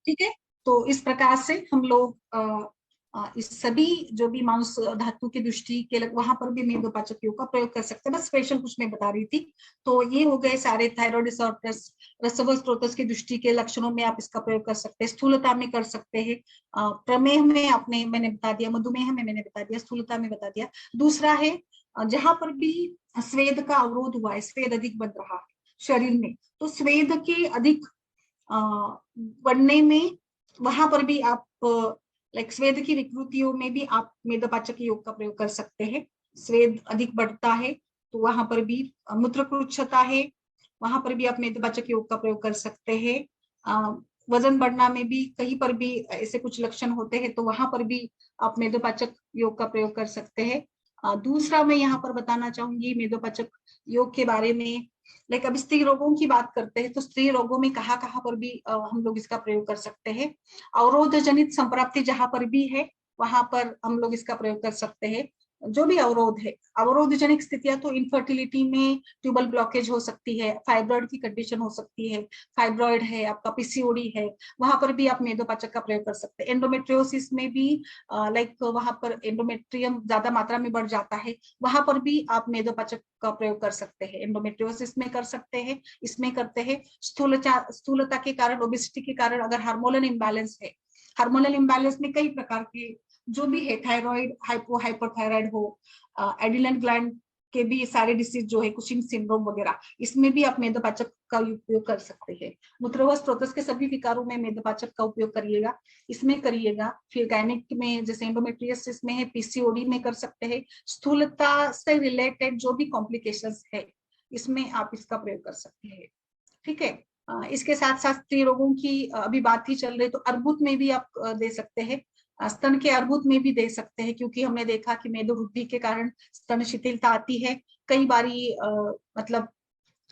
ठीक है। तो इस प्रकार से हम लोग इस सभी जो भी मांस धातु की दृष्टि के वहां पर भी मेदोपाचक योग का प्रयोग कर सकते हैं। बस स्पेशल कुछ मैं बता रही थी। तो ये हो गए सारे थायराइड डिसऑर्डर्स, रसव स्रोतस की दृष्टि के लक्षणों में आप इसका प्रयोग कर सकते हैं, स्थूलता में कर सकते हैं, प्रमेह में आपने मैंने बता दिया, मधुमेह में मैंने बता दिया, स्थूलता में बता दिया। दूसरा है जहां पर भी स्वेद का अवरोध हुआ है, स्वेद अधिक बन रहा है शरीर में, तो स्वेद के अधिक बढ़ने में वहां पर भी आप लाइक स्वेद की विकृतियों में भी आप मेदपाचक योग का प्रयोग कर सकते हैं। स्वेद अधिक बढ़ता है तो वहां पर भी, मूत्रकृच्छता है वहां पर भी आप मेदपाचक योग का प्रयोग कर सकते हैं। वजन बढ़ना में भी कहीं पर भी ऐसे कुछ लक्षण होते हैं तो वहां पर भी आप मेदोपाचक योग का प्रयोग कर सकते हैं। दूसरा मैं यहाँ पर बताना चाहूंगी मेदोपाचक योग के बारे में लाइक अब स्त्री रोगों की बात करते हैं तो स्त्री रोगों में कहाँ कहाँ पर भी हम लोग इसका प्रयोग कर सकते हैं। अवरोध जनित संप्राप्ति जहां पर भी है वहां पर हम लोग इसका प्रयोग कर सकते हैं। जो भी अवरोध है, अवरोध जनित स्थितियां तो इनफर्टिलिटी में ट्यूबल ब्लॉकेज हो सकती है, फाइब्रॉइड की कंडीशन हो सकती है, फाइब्रॉइड है, आपका पीसीओडी है, वहां पर भी आप मेदोपाचक का प्रयोग कर सकते हैं। एंडोमेट्रियोसिस में भी लाइक वहां पर एंडोमेट्रियम ज्यादा मात्रा में बढ़ जाता है, वहां पर भी आप मेदोपाचक का प्रयोग कर सकते हैं। एंडोमेट्रियोसिस में कर सकते हैं, इसमें करते हैं। स्थूलता के कारण, ओबेसिटी के कारण अगर हार्मोनल इम्बैलेंस है, हार्मोनल इम्बैलेंस में कई प्रकार के जो भी है, थायराइड, हाइपोथायराइड हो, एडिलेंट ग्लैंड के भी सारे डिसीज जो है, कुशिंग सिंड्रोम वगैरह, इसमें भी आप मेदोपाचक का उपयोग कर सकते हैं। मूत्रवा स्त्रोत के सभी विकारों में मेदोपाचक का उपयोग करिएगा, इसमें करिएगा। फिर गायनिक में जैसे एंडोमेट्रियोसिस में है, पीसीओडी में कर सकते हैं। स्थूलता से रिलेटेड जो भी कॉम्प्लिकेशंस है इसमें आप इसका प्रयोग कर सकते हैं। ठीक है। इसके साथ साथ स्त्री रोगों की अभी बात ही चल रही, तो अर्बुद में भी आप दे सकते हैं। स्तन के अर्बुद में भी दे सकते हैं, क्योंकि हमने देखा कि मेदोवृद्धि के कारण स्तन शिथिलता आती है। कई बारी मतलब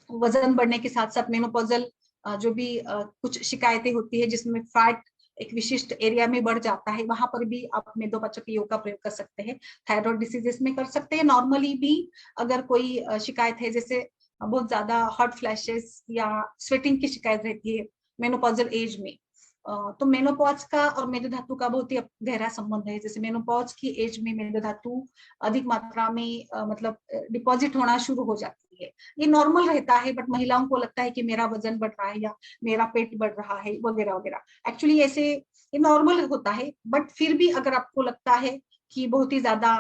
वजन बढ़ने के साथ साथ मेनोपॉजल जो भी कुछ शिकायतें होती है जिसमें फैट एक विशिष्ट एरिया में बढ़ जाता है, वहां पर भी आप मेदोपाचक योग का प्रयोग कर सकते हैं। थायराइड डिसीजेस में कर सकते हैं। नॉर्मली भी अगर कोई शिकायत है, जैसे बहुत ज्यादा हॉट फ्लैशेस या स्वेटिंग की शिकायत रहती है मेनोपॉजल एज में, तो मेनोपॉज का और मेदो धातु का बहुत ही गहरा संबंध है। जैसे मेनोपॉज की एज में मेदो धातु अधिक मात्रा में मतलब डिपॉजिट होना शुरू हो जाती है। ये नॉर्मल रहता है, बट महिलाओं को लगता है कि मेरा वजन बढ़ रहा है या मेरा पेट बढ़ रहा है वगैरह वगैरह। एक्चुअली ऐसे ये नॉर्मल होता है, बट फिर भी अगर आपको लगता है कि बहुत ही ज्यादा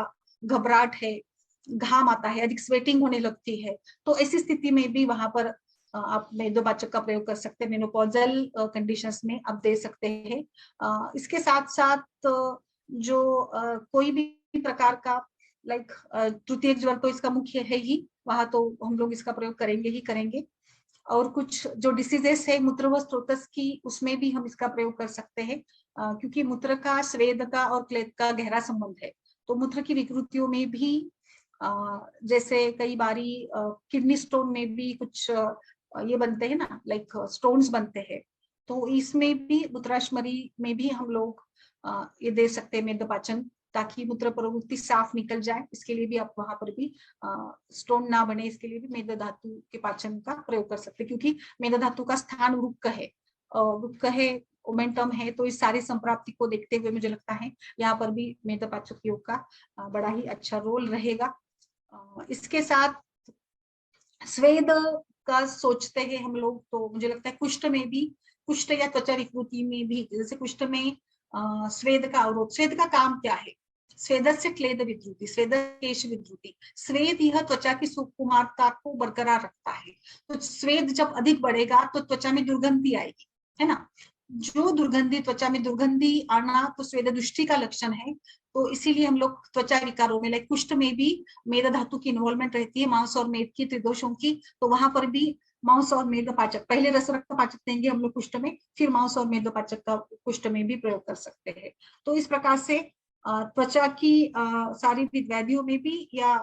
घबराहट है, घाम आता है, अधिक स्वेटिंग होने लगती है, तो ऐसी स्थिति में भी वहां पर आप मेदोपाचक का प्रयोग कर सकते हैं। मेनोपॉजल कंडीशंस में आप दे सकते हैं। इसके साथ साथ जो कोई भी प्रकार का लाइक तृतीय ज्वर तो इसका मुख्य है ही, वहां तो हम लोग इसका प्रयोग करेंगे ही करेंगे। और कुछ जो डिसीजेस है मूत्र स्त्रोतस की, उसमें भी हम इसका प्रयोग कर सकते हैं, क्योंकि मूत्र का स्वेद का और क्लेद का गहरा संबंध है। तो मूत्र की विकृतियों में भी जैसे कई बारी किडनी स्टोन में भी कुछ ये बनते हैं ना, लाइक स्टोन्स बनते हैं, तो इसमें भी मूत्राशमरी में भी हम लोग ये दे सकते हैं मेदोपाचन, ताकि मूत्र प्रवृत्ति साफ निकल जाए। इसके लिए भी आप वहां पर भी स्टोन ना बने, इसके लिए भी मेद धातु के पाचन का प्रयोग कर सकते हैं, क्योंकि मेद धातु का स्थान वृक्क है, वृक्क है, ओमेंटम है। तो इस सारी संप्राप्ति को देखते हुए मुझे लगता है यहाँ पर भी मेदोपाचक योग का बड़ा ही अच्छा रोल रहेगा। इसके साथ स्वेद का सोचते हैं हम लोग, तो मुझे लगता है कुष्ठ में भी, कुष्ठ या त्वचा विकृति में भी, जैसे कुष्ठ में स्वेद का अवरोध। स्वेद का काम क्या है? स्वेद से क्लेद विद्रुति, स्वेद केश विद्रुति। स्वेद यह त्वचा की सुकुमारता को बरकरार रखता है। तो स्वेद जब अधिक बढ़ेगा तो त्वचा में दुर्गंधि आएगी, है ना। जो दुर्गंधि, त्वचा में दुर्गंधि आना तो स्वेद दृष्टि का लक्षण है। तो इसीलिए हम लोग त्वचा विकारों में, लाइक कुष्ठ में भी मेद धातु की इन्वॉल्वमेंट रहती है, मांस और मेद की, त्रिदोषों की। तो वहां पर भी मांस और मेदोपाचक, पहले रस रक्त पाचक देंगे हम लोग कुष्ठ में, फिर मांस और मेदोपाचक का कुष्ठ में भी प्रयोग कर सकते हैं। तो इस प्रकार से त्वचा की सारी व्याधियों में भी, या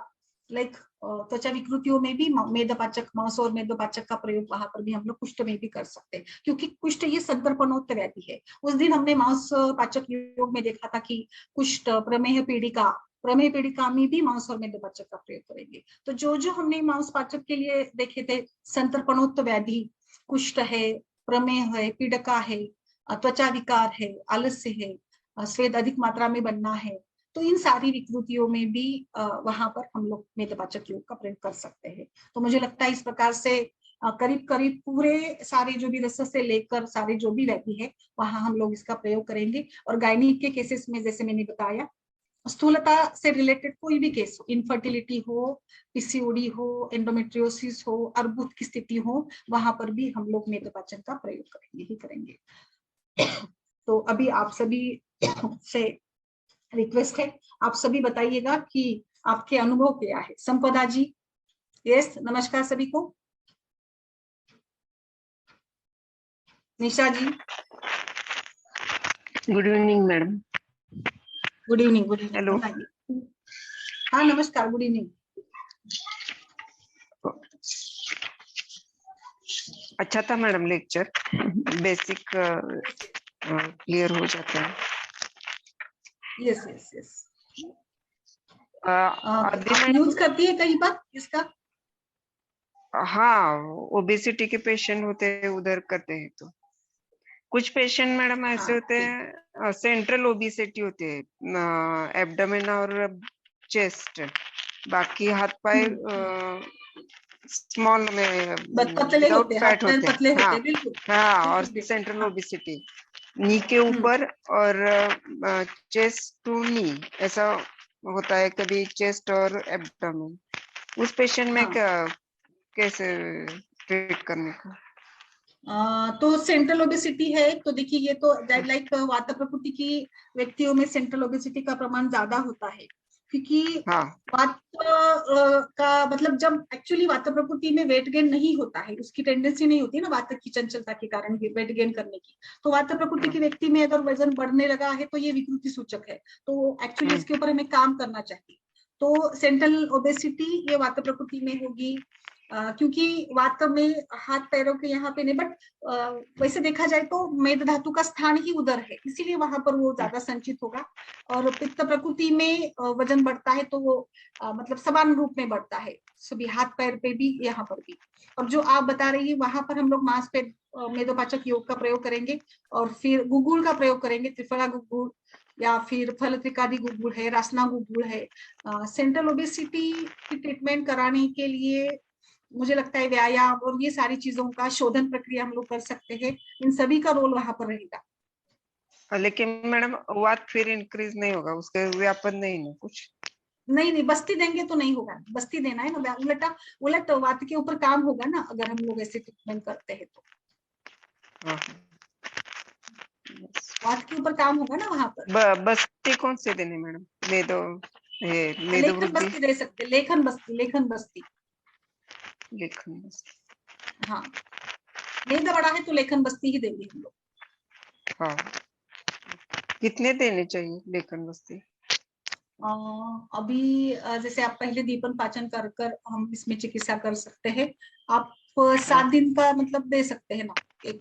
लाइक त्वचा विकृतियों में भी मेदोपाचक, मांस और मेदोपाचक का प्रयोग वहां पर भी हम लोग कुष्ठ में भी कर सकते हैं, क्योंकि कुष्ठ ये संतर्पणोक्त व्याधि है। उस दिन हमने मांस पाचक योग में देखा था कि कुष्ठ, प्रमेह पीड़िका, प्रमेह पीड़िका में भी मांस और मेदोपाचक का प्रयोग करेंगे। तो जो जो हमने मांस पाचक के लिए देखे थे, संतर्पणोक्त व्याधि, कुष्ठ है, प्रमेह है, पीड़िका है, त्वचा विकार है, आलस्य है, स्वेद अधिक मात्रा में बनना है, तो इन सारी विकृतियों में भी वहां पर हम लोग मेदोपाचक योग का प्रयोग कर सकते हैं। तो मुझे लगता है इस प्रकार से करीब करीब पूरे सारे जो भी रस से लेकर सारे जो भी व्याधि है वहां हम लोग इसका प्रयोग करेंगे। और गायनिक के केसेस में जैसे मैंने बताया, स्थूलता से रिलेटेड कोई भी केस हो, इनफर्टिलिटी हो, पीसीओडी हो, एंडोमेट्रियोसिस हो, अर्बुद की स्थिति हो, वहां पर भी हम लोग मेदोपाचन का प्रयोग करेंगे ही करेंगे। तो अभी आप सभी से रिक्वेस्ट है, आप सभी बताइएगा कि आपके अनुभव क्या है। संपदा जी, यस, नमस्कार सभी को। Nisha ji, good evening madam. Good evening. Good evening, hello. बताइए। हाँ नमस्कार, गुड इवनिंग। अच्छा था मैडम लेक्चर, बेसिक क्लियर हो जाता है। Yes yes yes. अभी आप यूज मैडम, करती है कहीं पर इसका? हाँ ओबेसिटी के पेशेंट होते हैं उधर करते हैं, तो कुछ पेशेंट मैडम ऐसे हाँ होते ठीक। हैं सेंट्रल ओबेसिटी होते हैं, एब्डोमेन और चेस्ट, बाकी हाथ पाए स्मॉल में पतले विदाउट होते हैं, हाथ फैट पैर होते हैं। पतले हाँ होते हैं, बिल्कुल हाँ, और बिल्कुल बिल्कुल। सेंट्रल हाँ। ओबेसिटी नी के ऊपर और चेस्ट टू नी ऐसा होता है, कभी चेस्ट और एब्डोमेन। उस पेशेंट में हाँ। क्या कैसे ट्रीट करने का? तो सेंट्रल ओबेसिटी है तो देखिए, ये तो लाइक वात प्रकृति की व्यक्तियों में सेंट्रल ओबेसिटी का प्रमाण ज्यादा होता है, क्योंकि हाँ वात का मतलब जब एक्चुअली वात प्रकृति में वेट गेन नहीं होता है, उसकी टेंडेंसी नहीं होती है ना वात की चंचलता के कारण वेट गेन करने की। तो वात प्रकृति हाँ, के व्यक्ति में अगर वजन बढ़ने लगा है तो ये विकृति सूचक है, तो एक्चुअली हम्म, इसके ऊपर हमें काम करना चाहिए। तो सेंट्रल ओबेसिटी ये वात प्रकृति में होगी, क्योंकि वात में हाथ पैरों के यहाँ पे नहीं, बट वैसे देखा जाए तो मेद धातु का स्थान ही उधर है, इसीलिए वहां पर वो ज्यादा संचित होगा। और पित्त प्रकृति में वजन बढ़ता है तो वो मतलब समान रूप में बढ़ता है, सभी हाथ पैर पे भी यहाँ पर भी। और जो आप बता रही है वहां पर हम लोग मांस पे मेदोपाचक योग का प्रयोग करेंगे, और फिर गुगुल का प्रयोग करेंगे, त्रिफला गुगुल या फिर फल त्रिकादि गुगुल है, रासना गुगुल है। सेंट्रल ओबेसिटी की ट्रीटमेंट कराने के लिए मुझे लगता है व्यायाम और ये सारी चीजों का शोधन प्रक्रिया हम लोग कर सकते हैं, इन सभी का रोल वहां पर रहेगा। लेकिन मैडम वात फिर इंक्रीज नहीं होगा, उसके व्यापन नहीं ना कुछ? नहीं नहीं, बस्ती देंगे तो नहीं होगा, बस्ती देना है ना, उल्टा उलट वात के ऊपर काम होगा ना अगर हम लोग ऐसे ट्रीटमेंट करते हैं तो। हाँ, वात के ऊपर काम होगा ना वहां पर। बस्ती कौन से देने मैडम? मेदो, ये मेदो लेखन वृद्धि, बस्ती दे सकते, लेखन बस्ती, लेखन बस्ती। लेखन बस्ती। हाँ, मेद बड़ा है तो लेखन बस्ती ही देंगे हम लोग। हाँ, कितने देने चाहिए लेखन बस्ती? अभी जैसे आप पहले दीपन पाचन कर कर हम इसमें चिकित्सा कर सकते हैं। आप हाँ, 7 दिन का मतलब दे सकते हैं ना, एक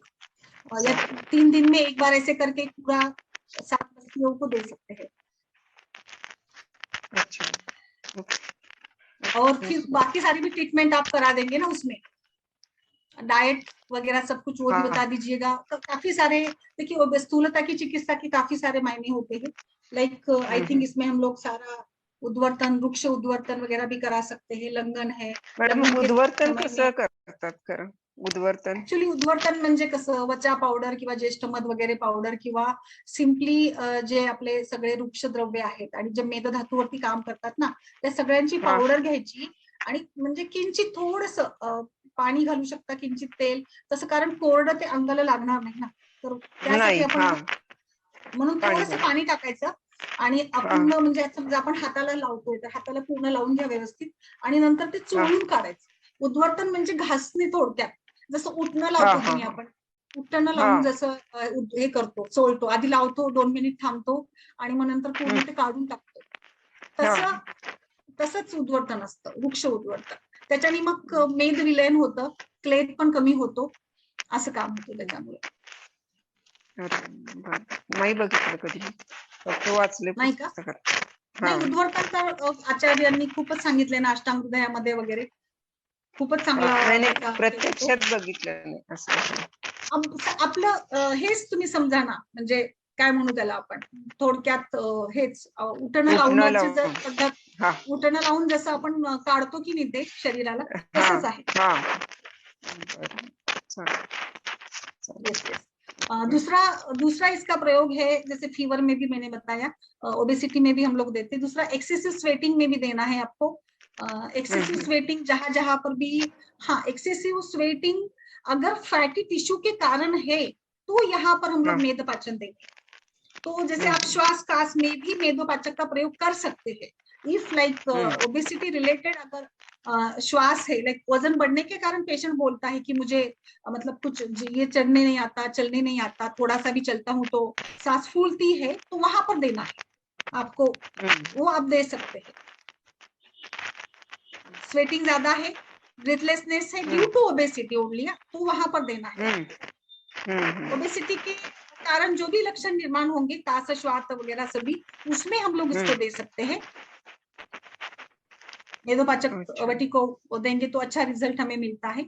या अच्छा 3 दिन में एक बार ऐसे करके पूरा 7 बस्तियों को दे सकते हैं। अच्छा, और फिर बाकी सारी भी ट्रीटमेंट आप करा देंगे ना उसमें, डाइट वगैरह सब कुछ वो भी हाँ बता दीजिएगा। काफी सारे देखिए, वो स्थूलता की चिकित्सा के काफी सारे मायने होते हैं। लाइक आई थिंक इसमें हम लोग सारा उद्वर्तन, वृक्ष उद्वर्तन वगैरह भी करा सकते हैं, लंगन है। मॅडम लंगन के उद्वर्तन समय में कसं करतात खरं? उद्वर्तन ऍक्च्युली उद्वर्तन म्हणजे कसं, वचा पावडर किंवा ज्येष्ठ मध वगैरे पावडर किंवा सिम्पली जे आपले सगळे वृक्ष द्रव्य आहेत आणि जे मेदधातूवरती काम करतात ना, त्या सगळ्यांची हा पावडर घ्यायची आणि म्हणजे किंचित थोडस पाणी घालू शकता, किंचित तेल, तसं कारण कोरडं ते अंगाला लागणार नाही ना, तर त्यासाठी नाही, आपण हा म्हणून पाणी थोडंसं घाल, पाणी टाकायचं आणि हा आपण म्हणजे समजा आपण हाताला लावतोय तर हाताला पूर्ण लावून घ्या व्यवस्थित, आणि नंतर ते हा चोळून काढायचं. उद्वर्तन म्हणजे घासणे थोडक्यात, जसं उठणं हा लावतो की हा नाही आपण, उठणं हा लावून जसं हे करतो, चोळतो, आधी लावतो 2 मिनिट थांबतो आणि मग नंतर पूर्ण ते काढून टाकतो, हा तसं तसंच उद्वर्तन असतं, वृक्ष उद्वर्तन. त्याच्याने मग मेद विलयन होतं, क्लेद पण कमी होतो, असं काम होतं त्याच्यामुळे. नाही बघितलं कधी, फक्त वाचले नाही का? पुस्तकात. हा नाही, उद्वर्तन तर आचार्यांनी खूपच सांगितलंय ना, अष्टांग हृदयामध्ये वगैरे खूपच चांगला नाही नाही, त्याचा हे होतो. प्रत्यक्षात बघितलं नाही असं. आपलं हेच तुम्ही समजा ना, म्हणजे काय म्हणू त्याला आपण, थोडक्यात हेच उठणं उठणं लावण्याची जर लावून, पद्धत, हा उठणं लावून जसं आपण काढतो की नाही ते शरीराला, हा तसंच आहे. हा, बरं, चालेल चालेल. Yes yes. दूसरा दूसरा इसका प्रयोग है, जैसे फीवर में भी मैंने बताया, ओबेसिटी में भी हम लोग देते हैं। दूसरा एक्सेसिव स्वेटिंग में भी देना है आपको। एक्सेसिव हम्म, स्वेटिंग जहां जहां पर भी, हाँ एक्सेसिव स्वेटिंग अगर फैटी टिश्यू के कारण है तो यहाँ पर हम हाँ, लोग मेदपाचन देंगे। तो जैसे आप हम्म, श्वास कास में भी मेदोपाचक का प्रयोग कर सकते हैं। If like hmm, obesity related अगर श्वास है, लाइक वजन बढ़ने के कारण पेशेंट बोलता है कि मुझे मतलब कुछ ये चढ़ने नहीं आता, चलने नहीं आता, थोड़ा सा भी चलता हूँ तो सांस फूलती है, तो वहां पर देना है आपको, हम्म, वो आप दे सकते हैं। स्वेटिंग ज्यादा है, ब्रेथलेसनेस है ड्यू टू ओबेसिटी ओनली, तो वहां पर देना है। ओबेसिटी के कारण जो भी लक्षण निर्माण होंगे, कास श्वात वगैरह सभी, उसमें हम लोग इसको दे सकते हैं। मेदोपाचक वटी को देंगे तो अच्छा रिजल्ट हमें मिलता है।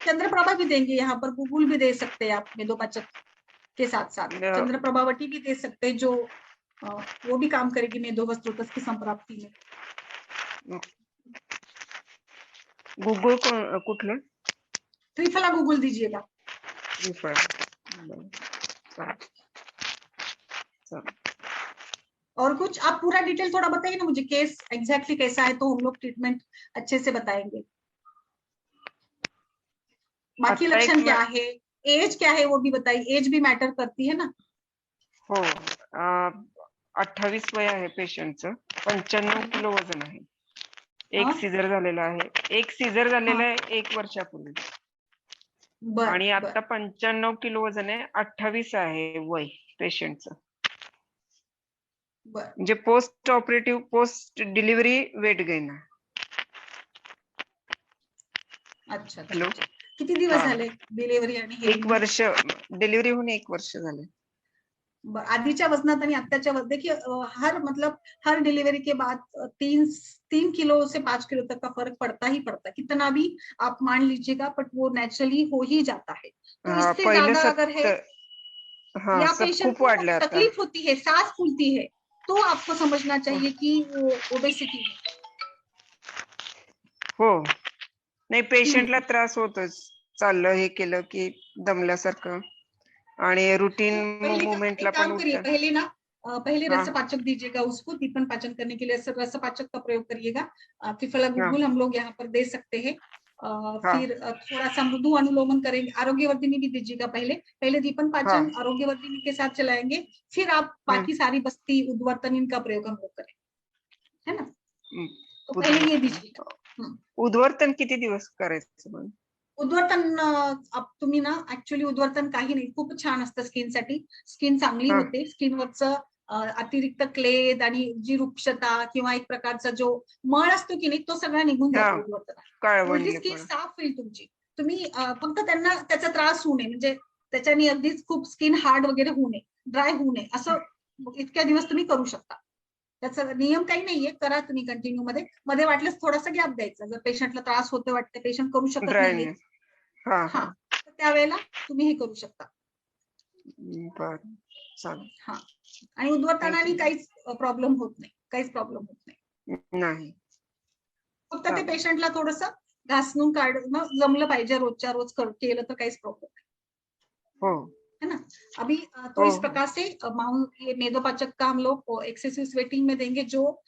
चंद्रप्रभा भी देंगे, यहाँ पर गूगल भी दे सकते हैं आप, मेदोपाचक के साथ साथ चंद्रप्रभावटी भी दे सकते हैं, जो वो भी काम करेगी मेदो वस्त्रोतस की संप्राप्ति में। गूगल कुठलं? त्रिफला गूगल दीजिएगा। और कुछ आप पूरा डिटेल थोड़ा बताइए ना मुझे, केस एग्जैक्टली कैसा है, तो हम लोग ट्रीटमेंट अच्छे से बताएंगे। बाकी लक्षण क्या है, एज क्या है वो भी बताइए, एज भी मैटर करती है ना। हो, 28 वय आहे पेशंटचं, 95 किलो वजन आहे, एक सीझर झालेला आहे, एक सीझर झालेला आहे 1 वर्षापूर्वी, आणि आता 95 किलो वजन आहे, 28 आहे वय पेशंटचं, म्हणजे post operative post delivery weight gain आहे। अच्छा, हॅलो, किती दिवस झाले डिलिव्हरी आणि हे? 1 वर्ष, डिलिव्हरी होऊन 1 वर्ष झाले। आधीच्या वजनात आणि आत्ताच्या वजन, देखिए हर डिलीवरी के बाद 3 किलो से 5 किलो तक का फर्क पड़ता ही पड़ता है, कितना भी आप मान लीजिएगा, बट वो नेचुरली हो ही जाता है। तो इससे ज्यादा अगर है या पेशेंट को तकलीफ होती है, सांस फूलती है, तो आपको समझना चाहिए कि वो ओबेसिटी है। हो, नाही पेशंटला त्रास होतोच, चाललं हे केलं की दमल्यासारखं, आणि रूटीन मूवमेंटला पण होता है। पहले रसपाचक दीजिएगा उसको, दीपन पाचन करने के लिए रसपाचक का प्रयोग करिएगा। त्रिफला गूगल हम लोग यहाँ पर दे सकते हैं। फिर थोड़ा सा मृदु अनुलोमन करेंगे, आरोग्यवर्धिनी भी दीजिएगा। पहले दीपन पाचन आरोग्यवर्धिनी के साथ चलाएंगे, फिर आप बाकी सारी बस्ती उद्वर्तन इनका प्रयोग हम लोग करें, है ना। तो पहले ये दीजिएगा। उद्वर्तन किती दिवस करायचं? उद्वर्तन तुम्ही ना ऍक्च्युअली उद्वर्तन काही नाही, खूप छान असतं स्किनसाठी, स्किन चांगली होते, स्किनवरचं अतिरिक्त क्लेद आणि जी रुक्षता किंवा एक प्रकारचा जो मळ असतो की नाही, तो सगळा निघून जातो उद्वर्तनात, स्किन साफ होईल तुमची। तुम्ही फक्त त्यांना त्याचा त्रास होऊ नये, म्हणजे त्याच्याने अगदीच खूप स्किन हार्ड वगैरे होऊ नये, ड्राय होऊ नये, असं इतक्या दिवस तुम्ही करू शकता। त्याचा नियम काही नाहीये, करा तुम्ही कंटिन्यू, मध्ये वाटल्यास थोडासा गॅप द्यायचा, जर पेशंटला त्रास होतो वाटतं, पेशंट करू शकत नाही, त्यावेळेला तुम्ही हे करू शकता। आणि उद्वर्तनाने काहीच प्रॉब्लेम होत नाही, काहीच प्रॉब्लेम होत नाही। फक्त ते पेशंटला थोडस घासून काढणं जमलं पाहिजे, रोजच्या रोज केलं तर काहीच प्रॉब्लेम नाही, है ना। अभी तो इस प्रकार से ये मेदोपाचक का हम लोग एक्सेसिव स्वेटिंग में देंगे, जो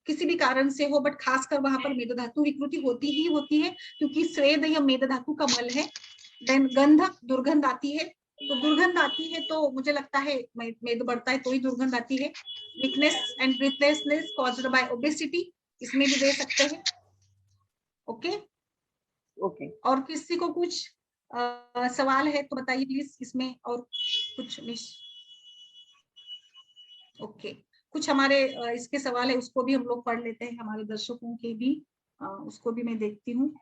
किसी भी कारण से हो, बट खासकर वहां पर मेद धातु विकृति होती ही होती है, क्योंकि स्वेद या मेद धातु का मल है। देन गंध, दुर्गंध आती है, तो दुर्गंध आती है तो मुझे लगता है मेद बढ़ता है तो ही दुर्गंध आती है। Weakness and breathlessness caused by obesity, इसमें भी दे सकते हैं। ओके, और किसी को कुछ सवाल है तो बताइए प्लीज इसमें, और कुछ ओके, कुछ हमारे इसके सवाल है, उसको भी हम लोग पढ़ लेते हैं, हमारे दर्शकों के भी उसको भी मैं देखती हूँ।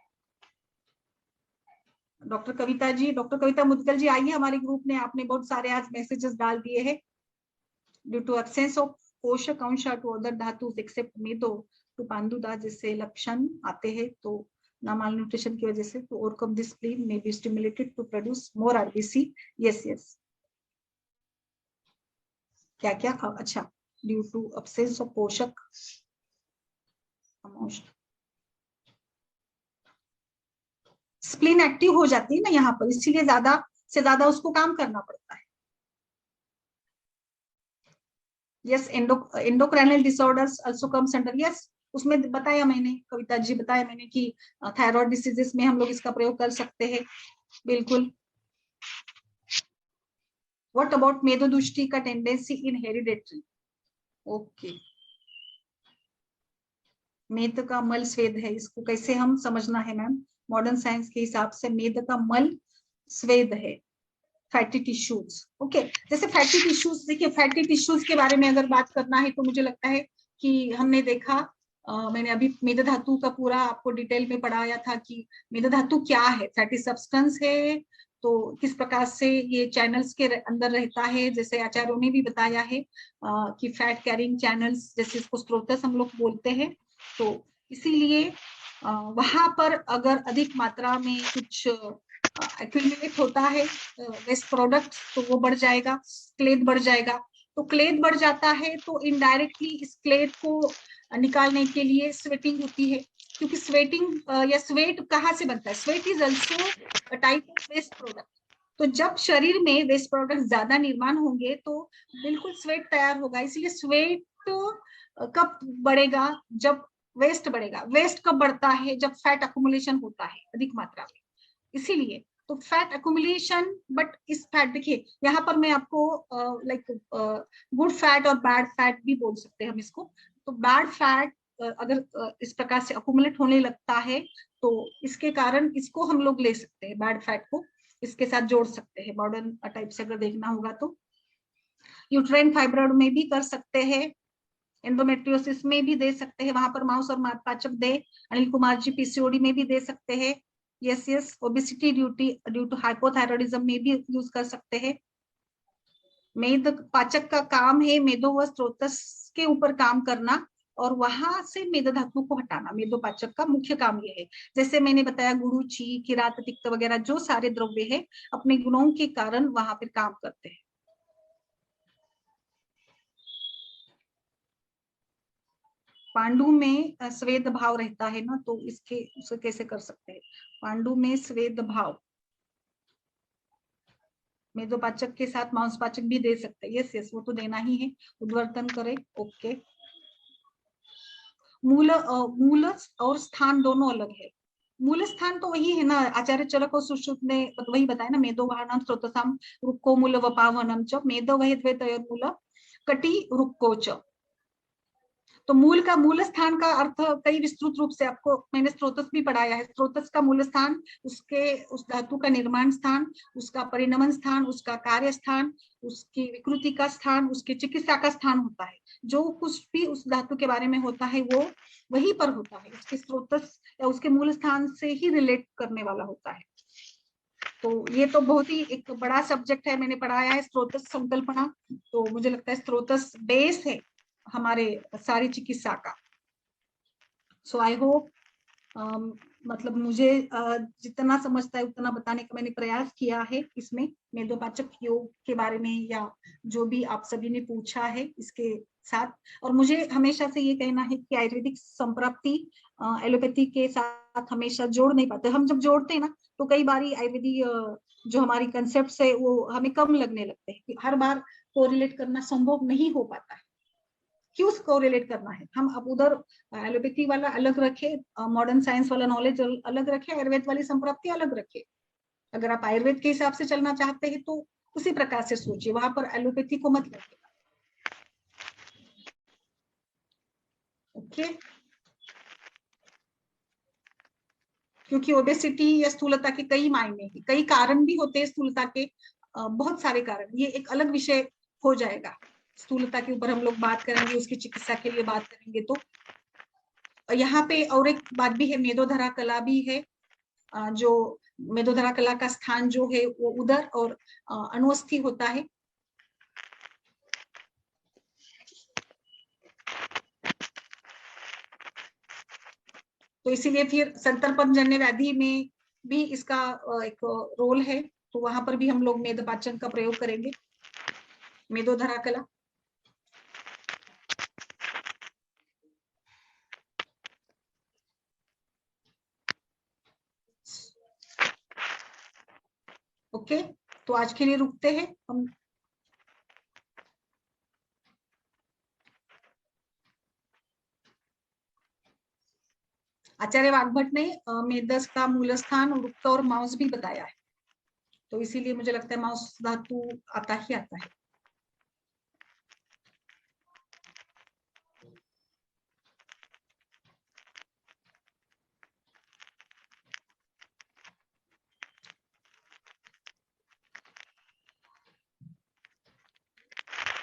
डॉक्टर कविता मुदगल जी आइए हमारे ग्रुप में, आपने बहुत सारे आज मैसेजेस डाल दिए हैं। ड्यू टू एब्सेंस ऑफ पोषक अंश टू अदर धातु एक्सेप्ट मेदो टू पांडुदा, जिससे लक्षण आते हैं, तो ना माल न्यूट्रिशन की वजह से, तो overcome this spleen may be stimulated to produce more RBC. Yes, क्या क्या, अच्छा, ड्यू टू एब्सेंस ऑफ पोषक अंश, स्प्लीन एक्टिव हो जाती है ना यहाँ पर, इसीलिए ज्यादा से ज्यादा उसको काम करना पड़ता है। Yes, endocrinal disorders also comes under, yes, उसमें बताया मैंने, कविता जी बताया मैंने कि थायराइड डिसीजेस में हम लोग इसका प्रयोग कर सकते हैं, बिल्कुल। व्हाट अबाउट मेदोदुष्टि का टेंडेंसी इन हेरिडेटरी? ओके, मेद का मल स्वेद है, इसको कैसे हम समझना है मैम? मॉडर्न साइंस के हिसाब से मेद का मल स्वेद है, फैटी टिश्यूज। ओके, जैसे फैटी टिश्यूज, देखिए फैटी टिश्यूज के बारे में अगर बात करना है तो मुझे लगता है कि हमने देखा, मैंने अभी मेद धातु का पूरा आपको डिटेल में पढ़ाया था कि मेद धातु क्या है, फैटी सब्सटेंस है, तो किस प्रकार से ये चैनल्स के अंदर रहता है, जैसे आचार्यों ने भी बताया है कि फैट कैरिंग चैनल्स, जैसे इसको स्त्रोतस हम लोग बोलते हैं। तो इसीलिए वहां पर अगर अधिक मात्रा में कुछ एक्यूमुलेट होता है वेस्ट प्रोडक्ट, तो वो बढ़ जाएगा, क्लेद बढ़ जाएगा। तो क्लेद बढ़ जाता है तो इनडायरेक्टली इस क्लेद को निकालने के लिए स्वेटिंग होती है, क्योंकि स्वेटिंग या स्वेट कहाँ से बनता है, sweat is also type of waste product. तो जब शरीर में वेस्ट प्रोडक्ट ज्यादा निर्माण होंगे तो बिल्कुल स्वेट तैयार होगा। इसलिए स्वेट कब बढ़ेगा, जब वेस्ट बढ़ेगा। वेस्ट कब बढ़ता है, जब फैट अकुमुलेशन होता है अधिक मात्रा में। इसीलिए तो फैट अकुमुलेशन, बट इस फैट देखिए यहाँ पर मैं आपको लाइक गुड फैट और बैड फैट भी बोल सकते हैं हम इसको। तो बैड फैट अगर इस प्रकार से अकुमुलेट होने लगता है तो इसके कारण इसको हम लोग ले सकते हैं, बैड फैट को इसके साथ जोड़ सकते हैं। मॉडर्न टाइप से अगर देखना होगा तो यूट्राइन फाइब्रॉइड में भी कर सकते हैं, एंडोमेट्रियोसिस में भी दे सकते हैं, वहां पर माउस और मादपाचक दे। अनिल कुमार जी पीसीओडी में भी दे सकते हैं। Yes, obesity due to hypothyroidism में भी यूज कर सकते हैं। मेद पाचक का काम है मेदो व स्त्रोतस के ऊपर काम करना और वहां से मेद धातु को हटाना। मेदोपाचक का मुख्य काम ये है। जैसे मैंने बताया गुरुची, किरात, तिक्त वगैरह जो सारे द्रव्य है अपने गुणों के कारण वहां पर काम करते हैं। पांडु में स्वेद भाव रहता है ना, तो इसके उसे कैसे कर सकते हैं। पांडु में स्वेद भाव मेदोपाचक के साथ मांसपाचक भी दे सकते हैं। यस, वो तो देना ही है। उद्वर्तन करे, ओके। मूल और स्थान दोनों अलग है। मूल स्थान तो वही है ना, आचार्य चरक और सुश्रुत ने वही बताया ना, मेदो वाहनम स्रोतसाम रुक्को मूल वपावनम च मेदो वहित मूल कटी रुक्को च। तो मूल का मूल स्थान का अर्थ कई विस्तृत रूप से आपको मैंने स्त्रोतस भी पढ़ाया है। स्त्रोतस का मूल स्थान उसके उस धातु का निर्माण स्थान, उसका परिणमन स्थान, उसका कार्य स्थान, उसकी विकृति का स्थान, उसकी चिकित्सा का स्थान होता है। जो कुछ भी उस धातु के बारे में होता है वो वहीं पर होता है, उसके स्त्रोतस या उसके मूल स्थान से ही रिलेट करने वाला होता है। तो ये तो बहुत ही एक बड़ा सब्जेक्ट है, मैंने पढ़ाया है स्त्रोतस संकल्पना। तो मुझे लगता है स्त्रोतस बेस है हमारे सारी चिकित्सा का। सो आई होप मतलब मुझे जितना समझता है उतना बताने का मैंने प्रयास किया है इसमें, मेदोपाचक योग के बारे में या जो भी आप सभी ने पूछा है इसके साथ। और मुझे हमेशा से ये कहना है कि आयुर्वेदिक संप्राप्ति एलोपैथी के साथ हमेशा जोड़ नहीं पाते। हम जब जोड़ते हैं ना तो कई बार आयुर्वेदिक जो हमारी कंसेप्ट है वो हमें कम लगने लगते हैं, कि हर बार कोरिलेट करना संभव नहीं हो पाता है। क्यों कोरिलेट करना है, हम अब उधर एलोपैथी वाला अलग रखे, मॉडर्न साइंस वाला नॉलेज अलग रखे, आयुर्वेद वाली संप्राप्ति अलग रखे। अगर आप आयुर्वेद के हिसाब से चलना चाहते हैं तो उसी प्रकार से सोचिए, वहां पर एलोपैथी को मत रखिए। ओके, क्योंकि ओबेसिटी या स्थूलता के कई मायने हैं, कई कारण भी होते हैं स्थूलता के, बहुत सारे कारण। ये एक अलग विषय हो जाएगा, स्थूलता के ऊपर हम लोग बात करेंगे, उसकी चिकित्सा के लिए बात करेंगे। तो यहाँ पे और एक बात भी है, मेदोधरा कला भी है। जो मेदोधरा कला का स्थान जो है वो उदर और अनुस्थि होता है। तो इसीलिए फिर संतर्पणजन्य व्याधि में भी इसका एक रोल है। तो वहां पर भी हम लोग मेदपाचन का प्रयोग करेंगे, मेदोधरा कला। ओके, तो आज के लिए रुकते हैं हम। आचार्य वाग्भट ने मेदस का मूल स्थान, रुक्क और माउस भी बताया है। तो इसीलिए मुझे लगता है माउस धातु आता ही आता है।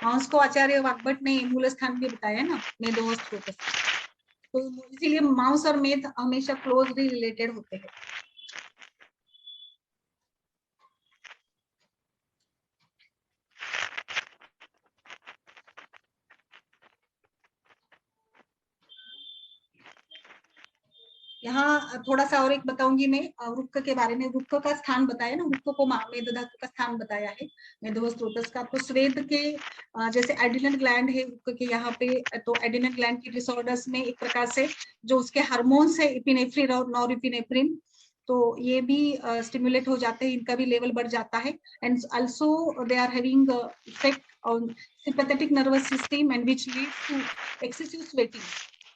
मांस को आचार्य वाग्भट ने मूल स्थान भी बताया है ना, मेदो स्रोत। तो इसीलिए मांस और मेद हमेशा क्लोजली रिलेटेड होते हैं। यहाँ थोड़ा सा और एक बताऊंगी मैं वृक्क के बारे में। वृक्क का स्थान बताया ना, वृक्क को मेद धातु का स्थान बताया है मेदो स्रोतस का। तो स्वेद के जैसे एडिनल ग्लैंड है वृक्क के यहाँ पे, तो एडिनल ग्लैंड की डिसऑर्डर्स में एक प्रकार से जो उसके हार्मोन्स है इपिनेफ्रिन और नॉरएपिनेफ्रिन, तो ये भी स्टिमुलेट हो जाते हैं, इनका भी लेवल बढ़ जाता है। And also they are having effect on sympathetic nervous system and which leads to excessive sweating.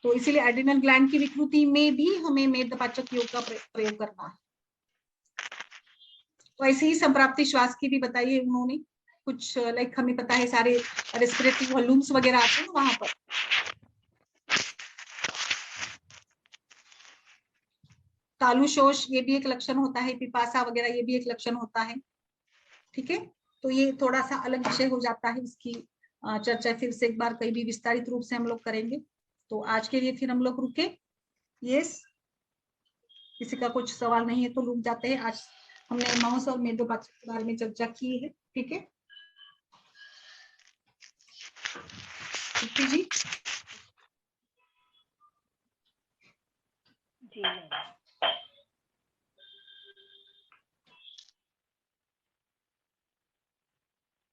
तो इसीलिए एड्रिनल ग्लैंड की विकृति में भी हमें मेदपाचक योग का प्रयोग करना है। तो ऐसे ही संप्राप्ति श्वास की भी बताइए उन्होंने कुछ, लाइक हमें पता है सारे रेस्पिरेटरी वॉल्यूम्स वगैरह आते हैं वहां पर। तालुशोष ये भी एक लक्षण होता है, पिपासा वगैरह ये भी एक लक्षण होता है। ठीक है, तो ये थोड़ा सा अलग विषय हो जाता है, इसकी चर्चा फिर से एक बार कहीं भी विस्तारित रूप से हम लोग करेंगे। तो आज के लिए फिर हम लोग रुके। यस, किसी का कुछ सवाल नहीं है तो रुक जाते हैं। आज हमने मांस और मेदोपाचक के बारे में चर्चा की है। ठीक है जी। जी।